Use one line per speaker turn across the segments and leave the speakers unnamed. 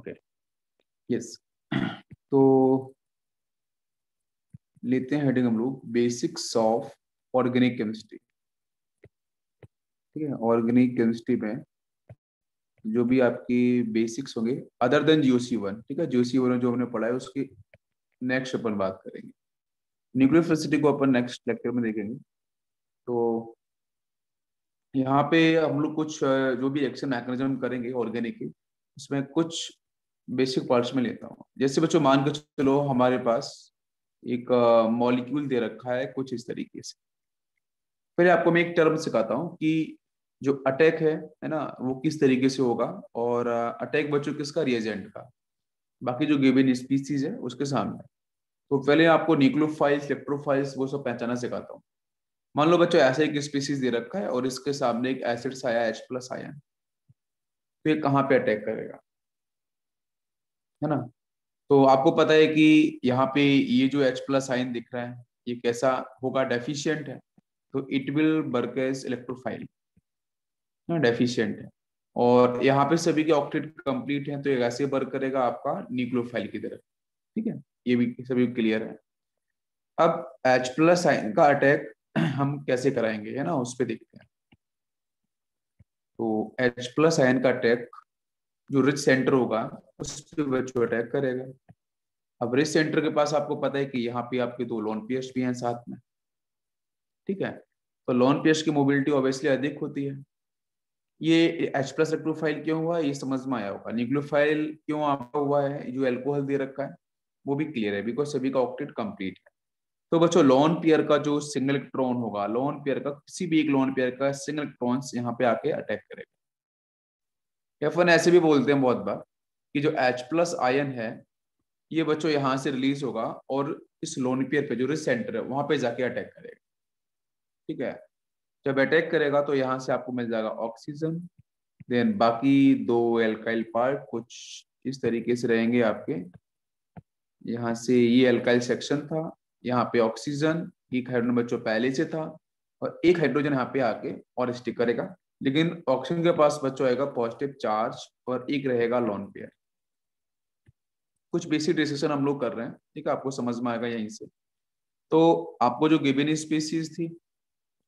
Okay, yes. तो लेते हैं हेडिंग हम लोग बेसिक्स ऑफ ऑर्गेनिक केमिस्ट्री। ठीक है, ऑर्गेनिक केमिस्ट्री में जो भी आपकी बेसिक्स होंगे अदर देन GOC1, ठीक है, GOC1 जो हमने पढ़ा है उसकी नेक्स्ट अपन बात करेंगे। न्यूक्लियोफिलिसिटी को अपन नेक्स्ट लेक्चर में देखेंगे। तो यहाँ पे हम लोग कुछ जो भी एक्शन मैकेनिज्म करेंगे ऑर्गेनिक की, उसमें कुछ बेसिक पार्ट्स में लेता हूँ। जैसे बच्चों मान के चलो हमारे पास एक मॉलिक्यूल दे रखा है कुछ इस तरीके से। पहले आपको मैं एक टर्म सिखाता हूँ कि जो अटैक है ना, वो किस तरीके से होगा, और अटैक बच्चों किसका, रिएजेंट का, बाकी जो गिवन स्पीसीज है उसके सामने। तो पहले आपको न्यूक्लियोफाइल्स, इलेक्ट्रोफाइल्स वो सब पहचाना सिखाता हूँ। मान लो बच्चों ऐसे एक स्पीसीज दे रखा है और इसके सामने एक एसिड आया H+ आयन, तो ये कहाँ पे अटैक करेगा, है ना। तो आपको पता है कि यहाँ पे ये जो H+ आयन दिख रहा है ये कैसा होगा, डेफिशिएंट है, तो it will work as electrophile, deficient है। और यहाँ पे सभी के ऑक्टेट कंप्लीट हैं तो ये ऐसे वर्क करेगा आपका न्यूक्लियोफाइल की तरफ। ठीक है, ये भी सभी क्लियर है। अब H+ आयन का अटैक हम कैसे कराएंगे, है ना, उस पर देखते हैं। तो H+ आयन का अटैक जो रिच सेंटर होगा उस पर बच्चों अटैक करेगा। अब रिच सेंटर के पास आपको पता है कि यहाँ पे आपके दो लोन पेयर्स भी हैं साथ में। ठीक है, तो लोन पेयर्स की मोबिलिटी ऑब्वियसली अधिक होती है। ये H+ इलेक्ट्रोफाइल क्यों हुआ ये समझ में आया होगा। न्यूक्लियोफाइल क्यों आपका हुआ है, जो एल्कोहल दे रखा है वो भी क्लियर है, बिकॉज सभी का ऑक्टेट कंप्लीट है। तो बच्चों लोन पेयर का जो सिंगल इलेक्ट्रॉन होगा, लोन पेयर का किसी भी एक लोन पेयर का सिंगल इलेक्ट्रॉन यहाँ पे आके अटैक करेगा। या फिर ऐसे भी बोलते हैं बहुत बार कि जो H+ आयन है ये बच्चों यहाँ से रिलीज होगा और इस लोन पेयर पे जो रिच सेंटर है वहां पे जाके अटैक करेगा। ठीक है, जब अटैक करेगा तो यहाँ से आपको मिल जाएगा ऑक्सीजन, देन बाकी दो एल्काइल पार्ट कुछ इस तरीके से रहेंगे आपके। यहाँ से ये एल्काइल सेक्शन था, यहाँ पे ऑक्सीजन, एक हाइड्रोजन बच्चों पहले से था और एक हाइड्रोजन यहाँ पे आके और स्टिक करेगा, लेकिन ऑक्सीजन के पास बच्चों आएगा पॉजिटिव चार्ज और एक रहेगा लोन पेयर। कुछ बेसिक डिस्कशन हम लोग कर रहे हैं, ठीक है, आपको समझ में आएगा यहीं से। तो आपको जो गिवन स्पीसीज थी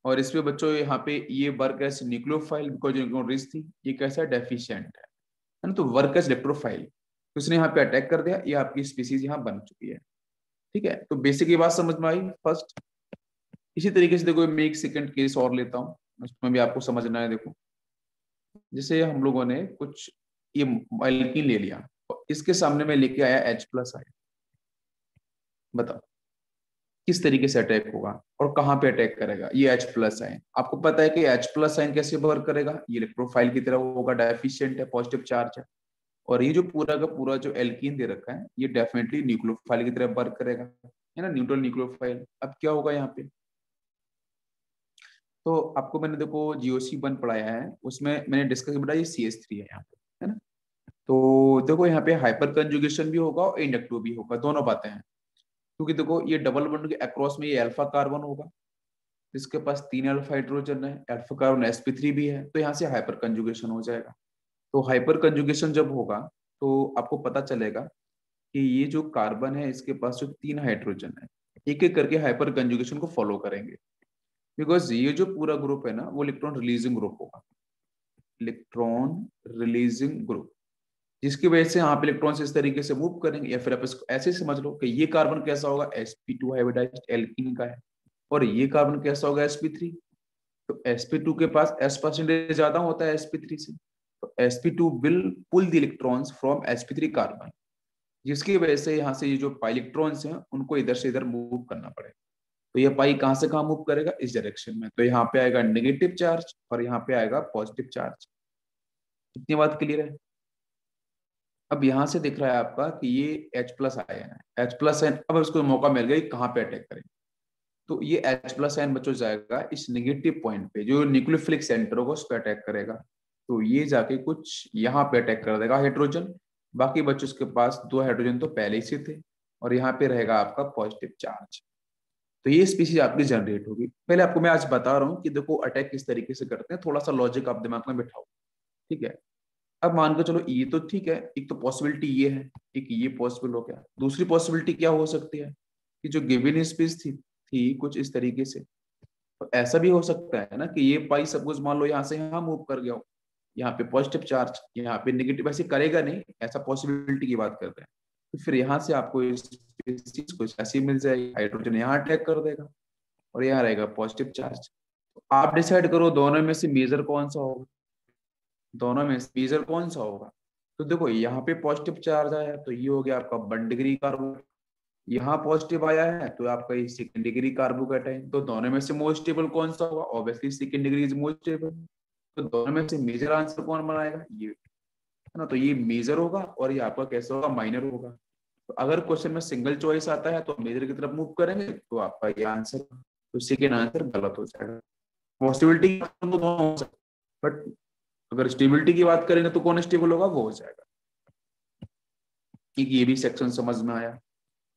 और इसमें बच्चों यहाँ पे ये work as nucleophile, because rich थी, ये कैसा डेफिशिएंट है ना, तो वर्क एज इलेक्ट्रोफाइल, तो उसने यहाँ पे अटैक कर दिया, ये आपकी स्पीसीज यहाँ बन चुकी है। ठीक है, तो बेसिक ये बात समझ में आई फर्स्ट। इसी तरीके से देखो मैं एक सेकंड केस और लेता हूँ, उसमें भी आपको समझना है। देखो जैसे हम लोगों ने कुछ ये एल्कीन ले लिया और इसके सामने में लेके आया H+ आया, बताओ किस तरीके से अटैक होगा और कहाँ पे अटैक करेगा। ये H+ आयन, आपको पता है कि H+ आयन कैसे वर्क करेगा, ये इलेक्ट्रोफाइल की तरह होगा, डेफिशिएंट है, पॉजिटिव चार्ज है। और ये जो पूरा का पूरा जो एल्कीन दे रखा है ये डेफिनेटली न्यूक्लियोफाइल की तरह वर्क करेगा, है ना, न्यूट्रल न्यूक्लियोफाइल। अब क्या होगा यहाँ पे, तो आपको मैंने देखो GOC1 पढ़ाया है, उसमें मैंने डिस्कस बताया ये CH3 है यहाँ पे, है ना। तो देखो यहाँ पे हाइपर कंजुगेशन भी होगा और इंडक्टिव भी होगा, दोनों बातें हैं। क्योंकि देखो ये डबल बॉन्ड के अक्रॉस में ये अल्फा कार्बन होगा, इसके पास 3 अल्फा हाइड्रोजन है, अल्फा कार्बन sp3 भी है, तो यहाँ से हाइपर कंजुगेशन हो जाएगा। तो हाइपर कंजुगेशन जब होगा तो आपको पता चलेगा कि ये जो कार्बन है इसके पास जो 3 हाइड्रोजन है एक एक करके हाइपर कंजुगेशन को फॉलो करेंगे, बिकॉज ये जो पूरा ग्रुप है ना वो इलेक्ट्रॉन रिलीजिंग ग्रुप होगा, इलेक्ट्रॉन रिलीजिंग ग्रुप, जिसकी वजह से यहाँ पे इलेक्ट्रॉन इस तरीके से मूव करेंगे। या फिर आप इसको ऐसे समझ लो कि ये कार्बन कैसा होगा, sp2 हाइब्रिडाइज्ड एल्कीन का है, और ये कार्बन कैसा होगा, sp3। तो sp2 के पास s% ज्यादा होता है sp3 से, तो sp2 will pull the electrons from sp3 carbon, जिसकी वजह से यहाँ से ये जो पाई इलेक्ट्रॉन्स हैं उनको इधर से इधर मूव करना पड़ेगा। तो ये पाई कहाँ से कहाँ मूव करेगा, इस डायरेक्शन में, तो यहाँ पे आएगा नेगेटिव चार्ज और यहाँ पे आएगा पॉजिटिव चार्ज। इतनी बात क्लियर है। अब यहाँ से दिख रहा है आपका कि ये H+ आयन है, H+ आयन, अब उसको मौका मिल गया कहाँ पे अटैक करें, तो ये H+ आयन बच्चों जाएगा इस नेगेटिव पॉइंट पे जो न्यूक्लियोफिलिक सेंटर होगा उस पर अटैक करेगा। तो ये जाके कुछ यहाँ पे अटैक कर देगा हाइड्रोजन, बाकी बच्चों के पास 2 हाइड्रोजन तो पहले ही से थे, और यहाँ पे रहेगा आपका पॉजिटिव चार्ज। तो ये स्पीशीज आपकी जनरेट होगी। पहले आपको मैं आज बता रहा हूँ कि देखो अटैक किस तरीके से करते हैं, थोड़ा सा लॉजिक आप दिमाग में बिठाओ। ठीक है, अब मान के चलो ये तो ठीक है, एक तो पॉसिबिलिटी ये है, एक ये पॉसिबल हो गया। दूसरी पॉसिबिलिटी क्या हो सकती है कि जो गिवन स्पेस थी कुछ इस तरीके से। तो ऐसा भी हो सकता है ना कि ये पाई सपोज मान लो यहाँ से यहाँ मूव कर गया हो, यहाँ पे पॉजिटिव चार्ज, यहाँ पे नेगेटिव, ऐसे करेगा नहीं, ऐसा पॉसिबिलिटी की बात करते हैं। तो फिर यहाँ से आपको स्पीसीज कुछ ऐसी मिल जाएगी, हाइड्रोजन यहाँ अटैक कर देगा और यहाँ रहेगा पॉजिटिव चार्ज। तो आप डिसाइड करो दोनों में से मेजर कौन सा होगा, दोनों में से मेजर कौन सा होगा। तो देखो यहाँ पे पॉजिटिव चार्ज आया तो ये हो गया आपका 1 डिग्री कार्बो, यहाँ पॉजिटिव आया है तो आपका ये 2 डिग्री कार्बोकेटाइन। तो दोनों में से मोस्ट स्टेबल कौन सा होगा, obviously 2 degree is most stable. तो दोनों में से मेजर आंसर कौन बनाएगा, ये है ना। तो ये मेजर होगा और ये आपका कैसे होगा, माइनर होगा। तो अगर क्वेश्चन में सिंगल चॉइस आता है तो मेजर की तरफ मूव करेंगे तो आपका ये आंसर, तो सेकेंड आंसर गलत हो जाएगा। पॉसिबिलिटी दोनों हो सकता है, बट अगर स्टेबिलिटी की बात करेंगे तो कौन स्टेबल होगा, वो हो जाएगा। एक ये भी सेक्शन समझ में आया।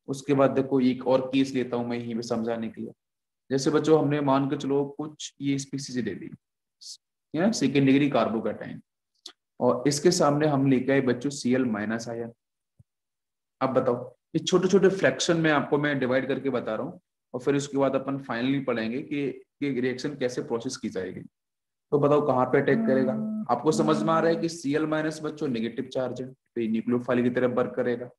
उसके बाद देखो एक और केस लेता हूं मैं यहीं पे समझाने के लिए। जैसे बच्चों हमने मान के चलो कुछ ये स्पीसीज ले ली, 2 डिग्री कार्बोकेटाइन, और इसके सामने हम लेके आए बच्चों Cl- आयन। अब बताओ, ये छोटे छोटे फ्रैक्शन में आपको मैं डिवाइड करके बता रहा हूँ, और फिर उसके बाद अपन फाइनली पढ़ेंगे कि रिएक्शन कैसे प्रोसेस की जाएगी। तो बताओ कहाँ पे अटैक करेगा। आपको समझ में आ रहा है कि Cl- बच्चों नेगेटिव चार्ज है तो ये न्यूक्लियोफाइल की तरफ वर्क करेगा।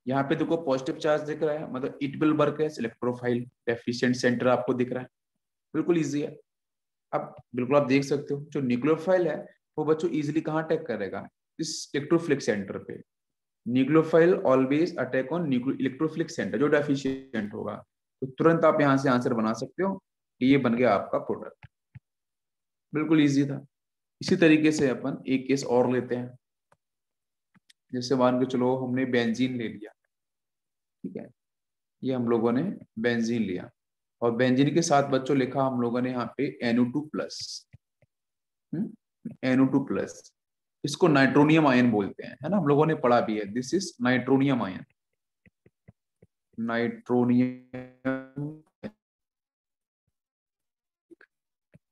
यहाँ पे देखो पॉजिटिव चार्ज दिख रहा है, मतलब it will work as electrophile deficient center आपको दिख रहा है, बिल्कुल इजी है। अब बिल्कुल आप देख सकते हो जो न्यूक्लियोफाइल है वो बच्चों इजीली कहाँ अटैक करेगा, इस इलेक्ट्रोफिलिक सेंटर पे। Nucleophile always attack on electrophilic centre जो डेफिशिएंट होगा। तो तुरंत आप यहाँ से आंसर बना सकते हो कि ये बन गया आपका प्रोडक्ट, बिल्कुल इजी था। इसी तरीके से अपन एक केस और लेते हैं। जैसे मान के चलो हमने बेंजीन ले लिया, ठीक है, ये हम लोगों ने बेंजीन लिया, और बेंजीन के साथ बच्चों लिखा हम लोगों ने यहाँ पे NO2+, NO2+। इसको नाइट्रोनियम आयन बोलते हैं, है ना, हम लोगों ने पढ़ा भी है, this is nitronium ion, nitronium.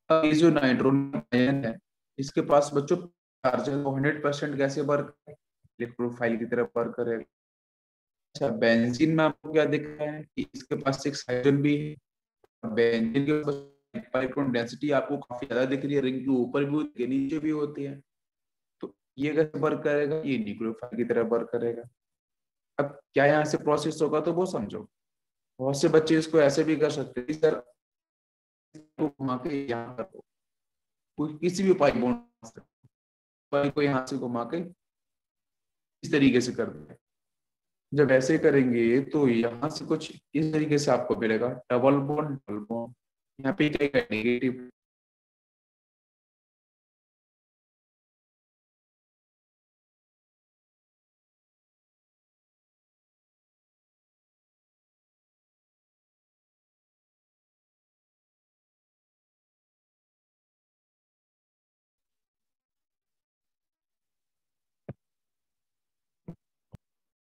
ये जो नाइट्रोनियम आयन है इसके पास बच्चों चार्ज है, 100% कैसे वर्क, इलेक्ट्रोफाइल की तरफ वर्क करेगा। अच्छा, बेंजीन में आपको क्या दिख रहा है कि इसके पास 6 हाइड्रोजन भी है। बेंजीन के पास इलेक्ट्रॉन डेंसिटी आपको काफी ज्यादा दिख रही है, रिंग के ऊपर भी होती है नीचे भी होती है। तो ये कैसे वर्क करेगा, ये न्यूक्लियोफाइल की तरह वर्क करेगा। अब क्या यहाँ से प्रोसेस होगा तो वो समझो। बहुत से बच्चे इसको ऐसे भी कर सकते हैं सर, तो घुमा के यहाँ कर दो, कोई किसी भी पाइप बॉन्ड को यहाँ से घुमा के इस तरीके से कर दे। जब ऐसे करेंगे तो यहाँ से कुछ इस तरीके से आपको मिलेगा, डबल बॉन्ड डबल बॉन्ड, यहाँ पे क्या नेगेटिव।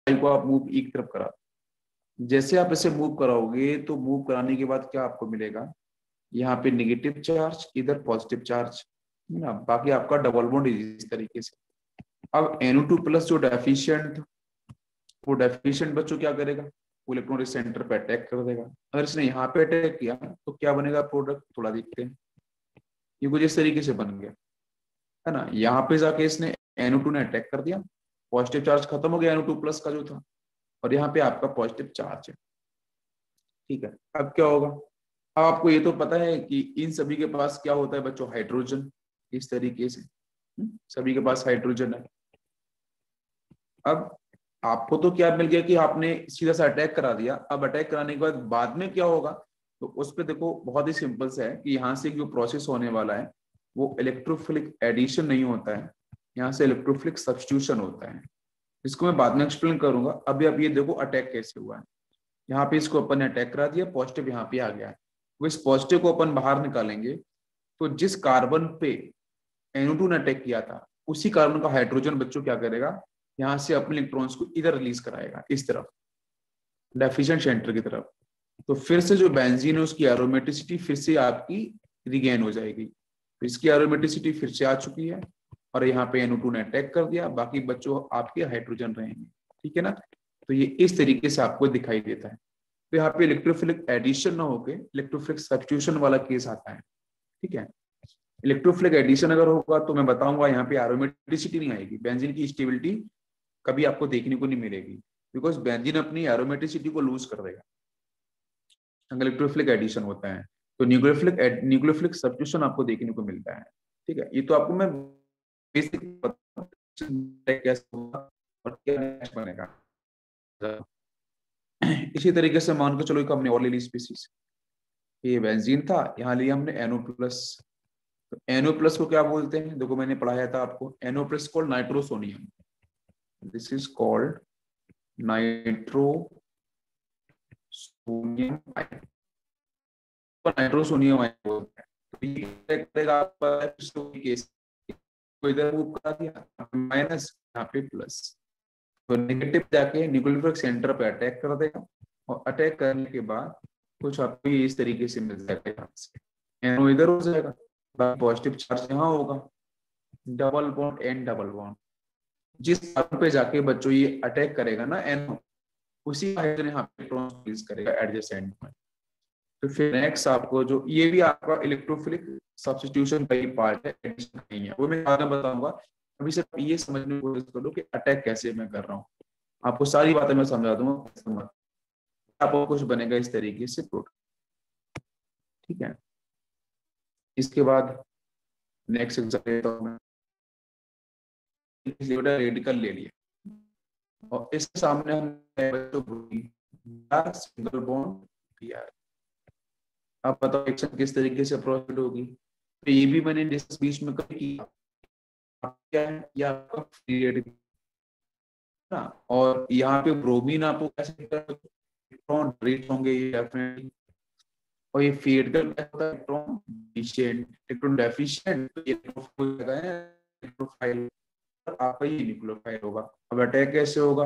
को आप मूव एक तरफ करा, जैसे आप इसे मूव कराओगे तो मूव कराने के बाद क्या आपको मिलेगा, यहाँ पे नेगेटिव चार्ज, इधर पॉजिटिव चार्ज, है ना, बाकी आपका डबल बॉन्ड इस तरीके से। अब NO2+ जो डेफिशिएंट, वो डेफिशिएंट बच्चों क्या करेगा, वो इलेक्ट्रॉनिक सेंटर पे अटैक कर देगा। अगर इसने यहाँ पे अटैक किया तो क्या बनेगा प्रोडक्ट, थोड़ा देखते हैं। ये कुछ इस तरीके से बन गया, है ना। यहाँ पे जाके इसने NO2 ने अटैक कर दिया, पॉजिटिव चार्ज खत्म हो गया NO2+ का जो था, और यहाँ पे आपका पॉजिटिव चार्ज है, ठीक है। अब क्या होगा, अब आपको ये तो पता है कि इन सभी के पास क्या होता है बच्चों, हाइड्रोजन, इस तरीके से सभी के पास हाइड्रोजन है। अब आपको तो क्या मिल गया कि आपने सीधा सा अटैक करा दिया। अब अटैक कराने के बाद में क्या होगा, तो उस पर देखो बहुत ही सिंपल सा है कि यहाँ से जो प्रोसेस होने वाला है वो इलेक्ट्रोफिलिक एडिशन नहीं होता है, यहाँ से इलेक्ट्रोफिलिक सब्स्टिट्यूशन होता है। इसको मैं बाद में एक्सप्लेन करूंगा। अभी आप ये देखो अटैक कैसे हुआ है। यहाँ पे इसको अपन ने अटैक करा दिया, पॉजिटिव यहाँ पे आ गया है, वो इस पॉजिटिव को अपन बाहर निकालेंगे तो जिस कार्बन पे NO2 ने अटैक किया था उसी कार्बन का हाइड्रोजन बच्चों क्या करेगा, यहाँ से अपने इलेक्ट्रॉन्स को इधर रिलीज कराएगा, इस तरफ डेफिशिएंट सेंटर की तरफ। तो फिर से जो बेंजीन है उसकी एरोमेटिसिटी फिर से आपकी रिगेन हो जाएगी। तो इसकी एरोमेटिसिटी फिर से आ चुकी है, और यहाँ पे NO2 ने अटैक कर दिया, बाकी बच्चों आपके हाइड्रोजन रहेंगे, ठीक है ना। तो ये इस तरीके से आपको दिखाई देता है। तो यहाँ पे इलेक्ट्रोफिलिक एडिशन ना होके इलेक्ट्रोफिलिक सब्स्टिट्यूशन वाला केस आता है, ठीक है। इलेक्ट्रोफिलिक एडिशन अगर होगा तो मैं बताऊंगा यहाँ पे एरोमेटिसिटी नहीं आएगी, बेंजीन की स्टेबिलिटी कभी आपको देखने को नहीं मिलेगी, बिकॉज बेंजीन अपनी एरोमेटिसिटी को लूज कर देगा अगर इलेक्ट्रोफिलिक एडिशन होता है। तो न्यूक्लियोफिलिक सब्स्टिट्यूशन आपको देखने को मिलता है, ठीक है। ये तो आपको मैं बेसिक कैसे होगा और क्या बनेगा। इसी तरीके से मान के चलो एक हमने और ले ली स्पीसीज, ये बेंजीन था, यहाँ लिया हमने NO+। तो NO+ को क्या बोलते हैं, देखो मैंने पढ़ाया था आपको, NO+ called nitrosonium, this is called nitrosonium, nitrosonium बोलते हैं। तो ये करेगा आपका केस, तो इधर मूव करा दिया माइनस, यहाँ पे प्लस, तो नेगेटिव जाके न्यूक्लियोफिलिक सेंटर पे अटैक कर देगा, और अटैक करने के बाद कुछ आपको ये इस तरीके से मिल जाएगा, यहाँ से NO इधर हो जाएगा, पॉजिटिव चार्ज यहाँ होगा, double bond and double bond, जिस कार्बन पे जाके बच्चों ये अटैक करेगा ना NO, उसी हाइड्रोजन यहाँ पे इलेक्ट्रॉन रिलीज करेगा एडजेसेंट में। तो फिर नेक्स्ट आपको जो ये भी आपका इलेक्ट्रोफिलिक सब्स्टिट्यूशन का ही पार्ट है, एडिशन नहीं है, वो मैं आगे बताऊंगा। अभी सिर्फ ये समझने की कोशिश करो कि अटैक कैसे मैं कर रहा हूँ, आपको सारी बातें मैं समझा दूंगा, आपको कुछ बनेगा इस तरीके से प्रोटीन, ठीक है। इसके बाद नेक्स्ट एग्जाम्पल लेता हूं मैं, रेडिकल ले लिया और इसके सामने हम सिंगल बॉन्ड Br। आप बताओ एक्शन किस तरीके से प्रोसीड होगी। तो ये भी मैंने बीच में कभी किया, क्या है या आपका फ्री रेडिकल ना, और यहाँ पे ब्रोमीन आपको कैसे इलेक्ट्रॉन रिच होंगे ये डेफिनेटली, और ये फ्री रेडिकल क्या होता है, इलेक्ट्रॉन डिफिशिएंट, इलेक्ट्रॉन डेफिशिएंट, तो ये इलेक्ट्रोफाइल आपका ये न्यूक्लियोफाइल होगा। अब अटैक कैसे होगा,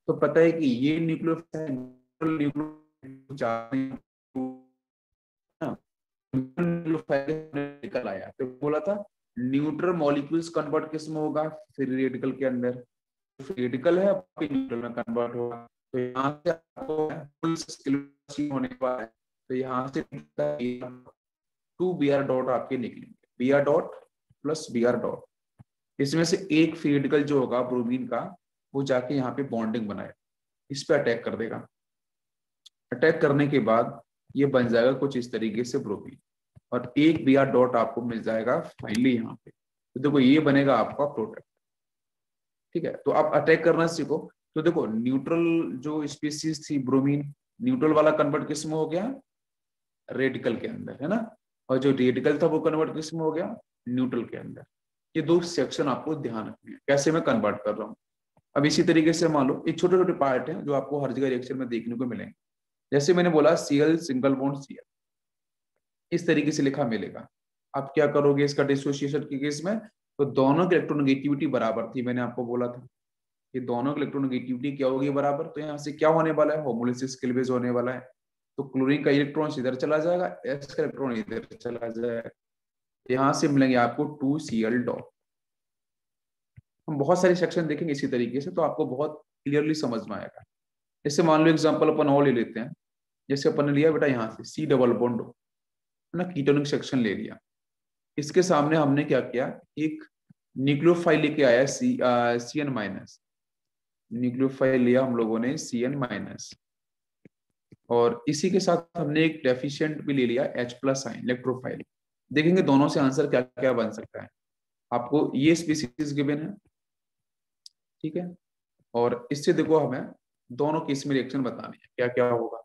तो पता है कि ये न्यूक्लियोफाइल निकल आया, तो बोला था न्यूट्रल मॉलिक्यूल्स कन्वर्ट किस में होगा, फ्री रेडिकल के अंदर, फ्री रेडिकल है आपके न्यूट्रल में कन्वर्ट होगा। तो यहाँ से आपको होने वाला है, तो यहाँ से 2 Br डॉट आपके निकलेंगे, Br dot plus Br dot, इसमें से एक फ्री रेडिकल जो होगा ब्रोमीन का, वो जाके यहाँ पे बॉन्डिंग बनाए, इस पे अटैक कर देगा। अटैक करने के बाद ये बन जाएगा कुछ इस तरीके से ब्रोमीन, और एक Br डॉट आपको मिल जाएगा फाइनली यहाँ पे। तो देखो ये बनेगा आपका प्रोडक्ट, ठीक है। तो आप अटैक करना सीखो। तो देखो न्यूट्रल जो स्पीसीज थी ब्रोमीन, न्यूट्रल वाला कन्वर्ट किस में हो गया, रेडिकल के अंदर, है ना, और जो रेडिकल था वो कन्वर्ट किस में हो गया, न्यूट्रल के अंदर। ये दो सेक्शन आपको ध्यान रखने हैं, कैसे मैं कन्वर्ट कर रहा हूँ। अब इसी तरीके से मान लो एक छोटे छोटे पार्ट है जो आपको हर जगह रिएक्शन में देखने को मिलेंगे, जैसे मैंने बोला Cl सिंगल बॉन्ड Cl, इस तरीके से लिखा मिलेगा। आप क्या करोगे इसका डिसोसिएशन के केस में, तो दोनों की इलेक्ट्रोनेगेटिविटी बराबर थी, मैंने आपको बोला था कि दोनों की इलेक्ट्रोनेगेटिविटी क्या होगी, बराबर। तो यहाँ से क्या होने वाला है, होमोलिसिस क्लीवेज होने वाला है। तो क्लोरीन का इलेक्ट्रॉन इधर चला जाएगा, एस का इलेक्ट्रॉन इधर चला जाएगा, यहाँ से मिलेंगे आपको 2Cl डॉट। हम बहुत सारे सेक्शन देखेंगे इसी तरीके से, तो आपको बहुत क्लियरली समझ में आएगा। जैसे मान लो एग्जांपल अपन और ले लेते हैं, जैसे अपन ने लिया बेटा यहाँ से C डबल बॉन्ड ना, कीटोनिक सेक्शन ले लिया, इसके सामने हमने क्या किया, एक न्यूक्लियोफाइल लेके आया CN माइनस, न्यूक्लियोफाइल लिया हम लोगों ने CN माइनस, और इसी के साथ हमने एक डेफिशिएंट भी ले लिया H+ आयन इलेक्ट्रोफाइल। देखेंगे दोनों से आंसर क्या क्या बन सकता है। आपको ये स्पीसीज गिवन है, ठीक है, और इससे देखो हमें दोनों केस में रिएक्शन बतानी है क्या क्या होगा।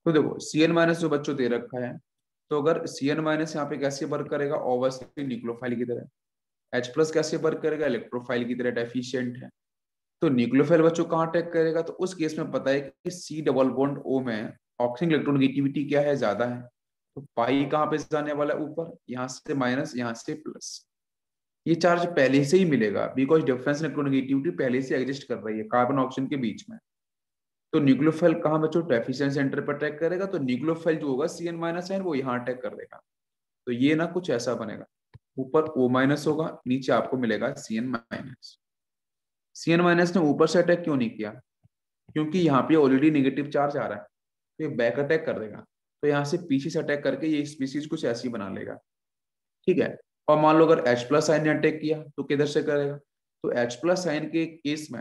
तो देखो CN माइनस जो बच्चों दे रखा है, तो अगर CN माइनस यहाँ पे कैसे वर्क करेगा, ऑब्वियसली न्यूक्लियोफाइल की तरह। H+ कैसे वर्क करेगा, इलेक्ट्रोफाइल की तरह डेफिशिएंट है। तो न्यूक्लियोफाइल बच्चों कहाँ अटैक करेगा, तो उस केस में पता है कि C डबल बॉन्ड O में ऑक्सीजन इलेक्ट्रोनेगेटिविटी क्या है, ज्यादा है। तो पाई कहाँ पे जाने वाला है, ऊपर, यहाँ से माइनस, यहाँ से प्लस। ये चार्ज पहले से ही मिलेगा, बिकॉज डिफरेंस इलेक्ट्रोनेगेटिविटी पहले से एग्जिस्ट कर रही है कार्बन ऑक्सीजन के बीच में। तो न्यूक्लियोफाइल कहाँ बच्चों, डेफिशिएंट सेंटर पर अटैक करेगा, तो न्यूक्लियोफाइल जो होगा CN माइनस है वो यहाँ अटैक कर देगा। तो ये ना कुछ ऐसा बनेगा, ऊपर O माइनस होगा, नीचे आपको मिलेगा Cn माइनस। Cn माइनस ने ऊपर से अटैक क्यों नहीं किया? क्योंकि यहाँ पे ऑलरेडी नेगेटिव चार्ज आ रहा है, तो ये बैक अटैक कर देगा। तो यहाँ से पीछे से अटैक करके ये स्पीसीज कुछ ऐसी बना लेगा, ठीक है। और मान लो अगर H प्लस आयन ने अटैक किया तो किधर से करेगा? तो H प्लस आयन के केस में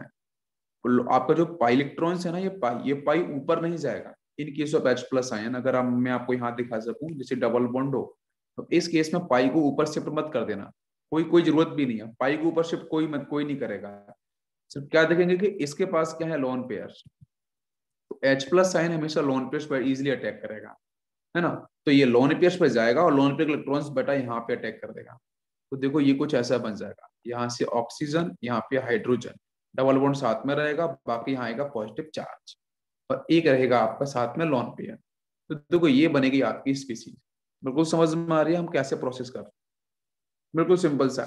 आपका जो पाई इलेक्ट्रॉन्स है ना, ये पाई ऊपर नहीं जाएगा। In case of H plus ion, अगर मैं आपको यहाँ दिखा सकूं जैसे डबल बॉन्ड हो, तो इस केस में पाई को ऊपर शिफ्ट मत कर देना, कोई कोई जरूरत भी नहीं है। पाई को ऊपर शिफ्ट कोई नहीं करेगा। सिर्फ क्या देखेंगे कि इसके पास क्या है, लोन पेयर। तो H प्लस आयन हमेशा लोन पेयर्स पर इजिली अटैक करेगा, है ना। तो ये लोन पेयर्स पर जाएगा और लोन पेयर इलेक्ट्रॉन्स बेटा यहाँ पे अटैक कर देगा। तो देखो ये कुछ ऐसा बन जाएगा, यहाँ से ऑक्सीजन, यहाँ पे हाइड्रोजन, डबल बॉन्ड साथ में रहेगा, बाकी यहाँ आएगा पॉजिटिव चार्ज, और एक रहेगा आपका साथ में लोन पेयर। तो देखो ये बनेगी आपकी स्पीसीज। बिल्कुल समझ में आ रही है हम कैसे प्रोसेस कर रहे हैं? बिल्कुल सिंपल सा।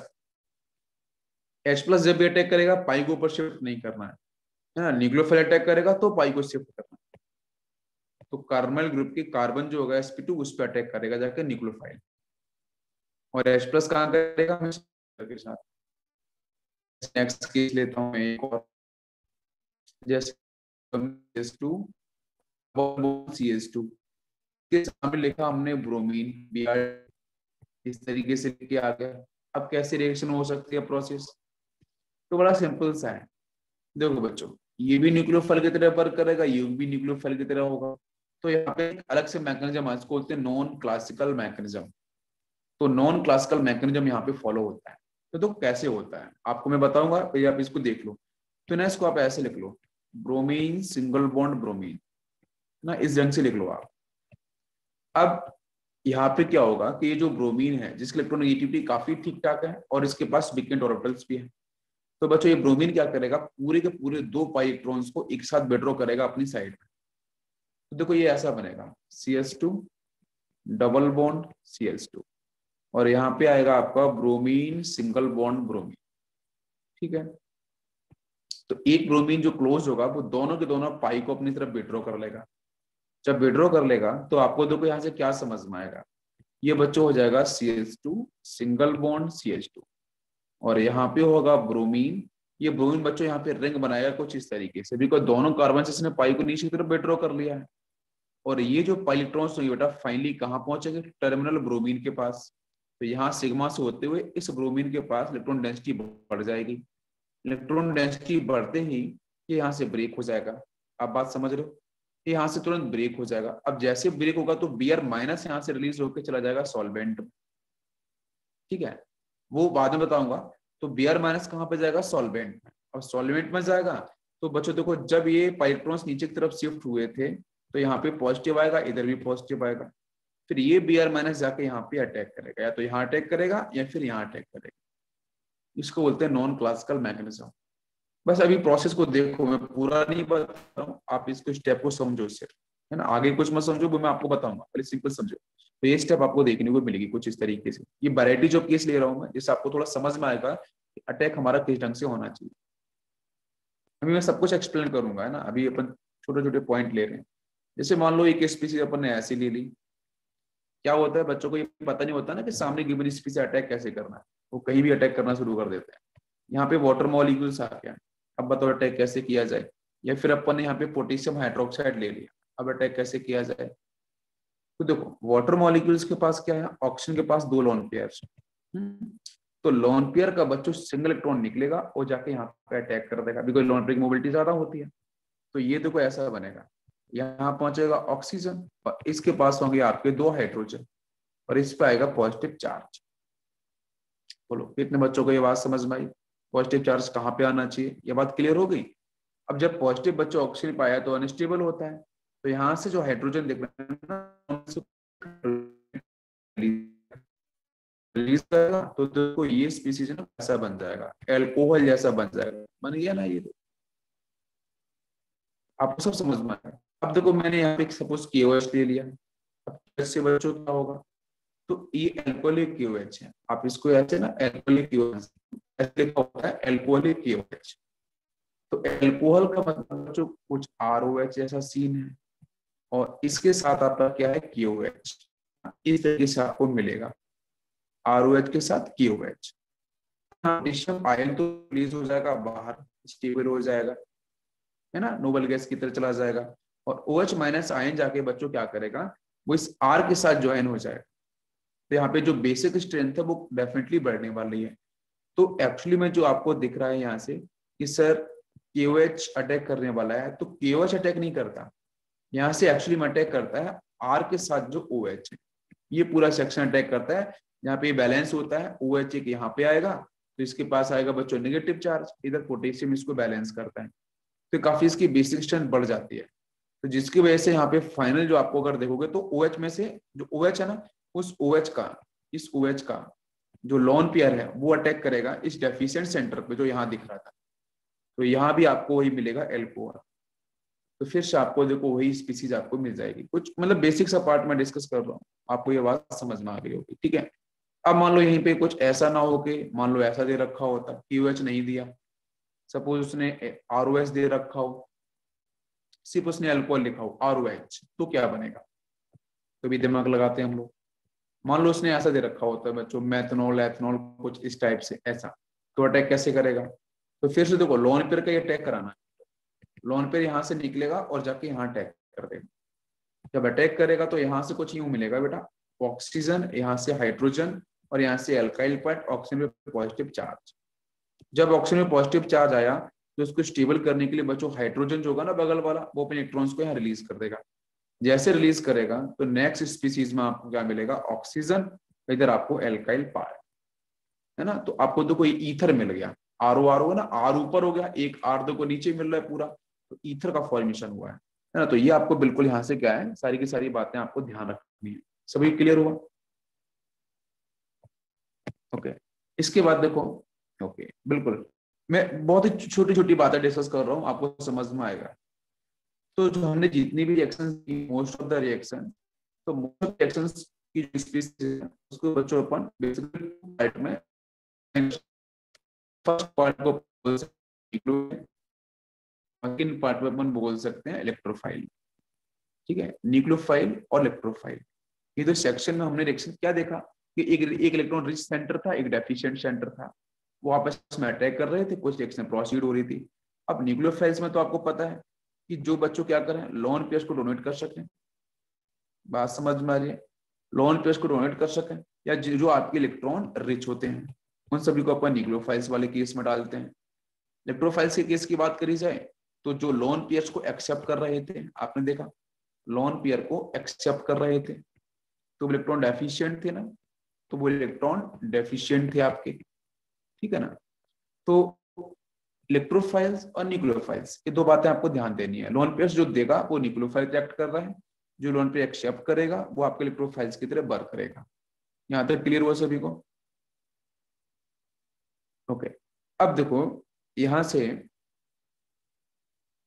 H प्लस जब भी अटैक करेगा पाई को ऊपर शिफ्ट नहीं करना है ना। न्यूक्लियोफाइल अटैक करेगा तो पाई को शिफ्ट करना है। तो कार्बोनिल ग्रुप की कार्बन जो होगा sp2 उस पर अटैक करेगा जाकर न्यूक्लियोफाइल, और H प्लस कहाँ करेगा, के साथ। नेक्स्ट केस लेता हूँ एक और, जैसे CH2 CH2 के सामने लिखा हमने ब्रोमीन, Br इस तरीके से लिख के आ गया। अब कैसे रिएक्शन हो सकती है प्रोसेस? तो बड़ा सिंपल सा है। देखो बच्चों, ये भी न्यूक्लियोफाइल की तरह वर्क करेगा, ये भी न्यूक्लियोफाइल की तरह होगा। तो यहाँ पे एक अलग से मैकेनिज्म है, इसको बोलते हैं नॉन क्लासिकल मैकेनिज्म। तो नॉन क्लासिकल मैकेनिज्म यहाँ पे फॉलो होता है। तो कैसे होता है आपको मैं बताऊंगा, पहले आप इसको देख लो। तो ना इसको आप ऐसे लिख लो, ब्रोमीन सिंगल बॉन्ड ब्रोमीन ना, इस ढंग से लिख लो आप। अब यहाँ पे क्या होगा कि ये जो ब्रोमीन है जिसकी इलेक्ट्रोनेगेटिविटी काफी ठीक ठाक है और इसके पास वीकेंट ऑर्बिटल्स भी है, तो बच्चों ये ब्रोमीन क्या करेगा, पूरे के पूरे 2 पाई इलेक्ट्रॉन्स को एक साथ विड्रॉ करेगा अपनी साइड में। तो देखो ये ऐसा बनेगा CH2 डबल बॉन्ड CH2, और यहाँ पे आएगा आपका ब्रोमीन सिंगल बॉन्ड ब्रोमीन, ठीक है। तो एक ब्रोमीन जो क्लोज होगा वो दोनों के दोनों पाई को अपनी तरफ विड्रॉ कर लेगा। जब विड्रॉ कर लेगा तो आपको देखो यहाँ से क्या समझ में आएगा, ये बच्चों हो जाएगा CH2 सिंगल बॉन्ड CH2, और यहाँ पे होगा ब्रोमीन। ये ब्रोमीन बच्चों यहाँ पे रिंग बनाएगा कुछ इस तरीके से, बिकॉज दोनों कार्बन से इसने पाई को नीचे की तरफ विड्रॉ कर लिया है। और ये जो पाई इलेक्ट्रॉन्स होंगे बेटा फाइनली कहाँ पहुंचेंगे, टर्मिनल ब्रोमीन के पास। तो यहाँ सिग्मा से होते हुए इस ब्रोमीन के पास इलेक्ट्रॉन डेंसिटी बढ़ जाएगी। इलेक्ट्रॉन डेंसिटी बढ़ते ही ये यहाँ से ब्रेक हो जाएगा। आप बात समझ रहे हो? यहाँ से तुरंत ब्रेक हो जाएगा। अब जैसे ब्रेक होगा तो Br माइनस यहाँ से रिलीज होकर चला जाएगा सॉल्वेंट में, ठीक है, वो बाद में बताऊंगा। तो Br माइनस कहाँ पे जाएगा, सॉल्वेंट में। और सॉल्वेंट में जाएगा तो बच्चों देखो जब ये इलेक्ट्रॉन्स नीचे की तरफ शिफ्ट हुए थे तो यहाँ पे पॉजिटिव आएगा, इधर भी पॉजिटिव आएगा। फिर ये Br माइनस जाके यहाँ पे अटैक करेगा, या तो यहाँ अटैक करेगा या फिर यहाँ अटैक करेगा। इसको बोलते हैं नॉन क्लासिकल मैकेनिज्म। बस अभी प्रोसेस को देखो, मैं पूरा नहीं बता रहा हूँ, आप इसको स्टेप को समझो सिर्फ, है ना। आगे कुछ मत समझो, वो मैं आपको बताऊंगा, पहले सिंपल समझो। तो ये स्टेप आपको देखने को मिलेगी कुछ इस तरीके से। ये वैरायटी ऑफ केस ले रहा हूँ मैं, जिससे आपको थोड़ा समझ में आएगा कि अटैक हमारा किस ढंग से होना चाहिए। अभी मैं सब कुछ एक्सप्लेन करूंगा, है ना। अभी अपन छोटे छोटे पॉइंट ले रहे हैं। जैसे मान लो एक स्पीसीज अपन ने ऐसी ले ली, क्या होता है बच्चों को ये पता नहीं होता ना कि सामने गिवन स्पीसीज अटैक कैसे करना है, वो कहीं भी अटैक करना शुरू कर देते हैं। यहाँ पे वाटर मॉलिक्यूल्स आ गया, अब बताओ अटैक कैसे किया जाए। या फिर अपन ने यहाँ पे पोटेशियम हाइड्रोक्साइड ले लिया, अब अटैक कैसे किया जाए। तो देखो वाटर मॉलिक्यूल्स के पास क्या है, ऑक्सीजन के पास 2 लोन पेयर्स। तो लोन पेयर का बच्चों सिंगल इलेक्ट्रॉन निकलेगा और जाके यहाँ पे अटैक कर देगा, बिकॉज लोन पेयर की मोबिलिटी ज्यादा होती है। तो ये देखो ऐसा बनेगा, यहाँ पहुंचेगा ऑक्सीजन और इसके पास होंगे आपके 2 हाइड्रोजन, और इस पे आएगा पॉजिटिव चार्ज। बोलो कितने बच्चों को ये बात समझ में आई, पॉजिटिव चार्ज कहाँ पे आना चाहिए, ये बात क्लियर हो गई। अब जब पॉजिटिव बच्चों ऑक्सीजन पाया तो अनस्टेबल होता है, तो यहाँ से जो हाइड्रोजन दिख रहा है ना रिलीज करेगा, तो देखो ये स्पीसीज ना ऐसा बन जाएगा, एल्कोहल जैसा बन जाएगा। बन गया ना ये, आपको सब समझ में आया। अब देखो मैंने यहाँ पे सपोज KOH ले लिया, अब कैसे बच्चों क्या होगा, तो ये एल्कोहलिक KOH है, आप इसको ऐसे ना एल्कोहलिक KOH ऐसे लिखा होता है, एल्कोहलिक KOH। तो एल्कोहल का मतलब जो कुछ ROH जैसा सीन है, और इसके साथ आपका क्या है KOH, इस तरीके से आपको मिलेगा। ROH के साथ KOH। पोटेशियम आयन तो रिलीज हो जाएगा बाहर, स्टेबल हो जाएगा, है ना, नोबल गैस की तरह चला जाएगा। और OH माइनस आयन जाके बच्चों क्या करेगा, वो इस R के साथ ज्वाइन हो जाएगा। तो यहाँ पे जो बेसिक स्ट्रेंथ है वो डेफिनेटली बढ़ने वाली है। तो एक्चुअली में जो आपको दिख रहा है यहाँ से कि सर KOH अटैक करने वाला है, तो KOH अटैक नहीं करता, यहाँ से एक्चुअली में अटैक करता है R के साथ जो OH है, ये पूरा सेक्शन अटैक करता है। यहाँ पे बैलेंस होता है, OH एक यहाँ पे आएगा, तो इसके पास आएगा बच्चों नेगेटिव चार्ज, इधर पोटेशियम इसको बैलेंस करता है, तो काफी इसकी बेसिक स्ट्रेंथ बढ़ जाती है। तो जिसकी वजह से यहाँ पे फाइनल जो आपको अगर देखोगे तो OH में से जो OH है ना, उस OH का, इस OH का जो लोन पेयर है वो अटैक करेगा इस डेफिशिएंट सेंटर पे जो यहाँ दिख रहा था। तो यहाँ भी आपको वही मिलेगा एल्कोहल। तो फिर से आपको देखो वही स्पीसीज आपको मिल जाएगी। कुछ मतलब बेसिक सा पार्ट में डिस्कस कर रहा हूँ, आपको ये बात समझ में आ गई होगी, ठीक है। अब मान लो यहीं पे कुछ ऐसा ना हो कि मान लो ऐसा दे रखा होता, KOH नहीं दिया, सपोज उसने ROH दे रखा हो, सिर्फ उसने अल्कोहल लिखा हो ROH, तो क्या बनेगा, तो भी दिमाग लगाते हैं हम लोग। मान लो उसने ऐसा दे रखा होता है बच्चों, मैथनॉल एथनॉल कुछ इस टाइप से ऐसा, तो अटैक कैसे करेगा। तो फिर से देखो लोन पेयर का अटैक कराना है, लोन पेयर यहाँ से निकलेगा और जाके यहाँ अटैक कर देगा। जब अटैक करेगा तो यहाँ से कुछ यूं मिलेगा बेटा, ऑक्सीजन, यहाँ से हाइड्रोजन, और यहाँ से अल्काइल पार्ट, ऑक्सीजन में पॉजिटिव चार्ज। जब ऑक्सीजन में पॉजिटिव चार्ज आया तो उसको स्टेबल करने के लिए बच्चों हाइड्रोजन जो होगा ना बगल वाला, वो अपने इलेक्ट्रॉन्स को यहाँ रिलीज कर देगा। जैसे रिलीज करेगा तो नेक्स्ट स्पीसीज में आपको क्या मिलेगा, ऑक्सीजन, इधर आपको एल्काइल पार्ट, है ना। तो आपको तो कोई ईथर मिल गया, RO है ना, R ऊपर हो गया, एक R को नीचे मिल रहा है पूरा, तो ईथर का फॉर्मेशन हुआ है ना। तो ये आपको बिल्कुल यहाँ से क्या है, सारी की सारी बातें आपको ध्यान रखनी है। सभी क्लियर हुआ, ओके। इसके बाद देखो, ओके बिल्कुल, मैं बहुत ही छोटी छोटी बातें डिस्कस कर रहा हूँ, आपको समझ में आएगा। तो जो हमने जितनी भी रिएक्शन की, मोस्ट ऑफ द रिएक्शन, तो मोस्ट ऑफ रिएक्शंस की जो स्पीसीज है उसको बच्चों अपन बेसिकली पार्ट में, फर्स्ट पार्ट को बोल सकते हैं, सेकंड पार्ट में अपन बोल सकते हैं इलेक्ट्रोफाइल, ठीक है, न्यूक्लियोफाइल और इलेक्ट्रोफाइल। ये तो सेक्शन में हमने रिएक्शन क्या देखा कि एक इलेक्ट्रॉन रिच सेंटर था, एक डेफिशिएंट सेंटर था, वो आपस में अटैक कर रहे थे, कुछ रिएक्शन प्रोसीड हो रही थी। अब न्यूक्लियोफाइल्स में तो आपको पता है कि जो बच्चों क्या करें, लोन पेयर्स को डोनेट कर सकें, बात समझ में आ रही है, लोन पेयर्स को डोनेट कर सकें, या जो आपके इलेक्ट्रॉन रिच होते हैं उन सभी को अपन न्यूक्लियोफाइल्स वाले केस में डालते हैं। इलेक्ट्रोफाइल्स के केस की बात करी जाए तो जो लोन पेयर्स को एक्सेप्ट कर रहे थे, आपने देखा लोन पेयर को एक्सेप्ट कर रहे थे, तो इलेक्ट्रॉन डेफिशिएंट थे ना, तो वो इलेक्ट्रॉन डेफिशिएंट थे आपके, ठीक है ना। तो इलेक्ट्रोफाइल्स और न्यूक्लियोफाइल्स, ये दो बातें आपको ध्यान देनी है। लोन पेयर्स जो देगा वो न्यूक्लियोफाइल रिएक्ट कर रहा है, जो लोन पेयर एक्सेप्ट करेगा वो आपके इलेक्ट्रोफाइल्स की तरह वर्क करेगा। यहाँ तक क्लियर हुआ सभी को, ओके। अब देखो यहां से,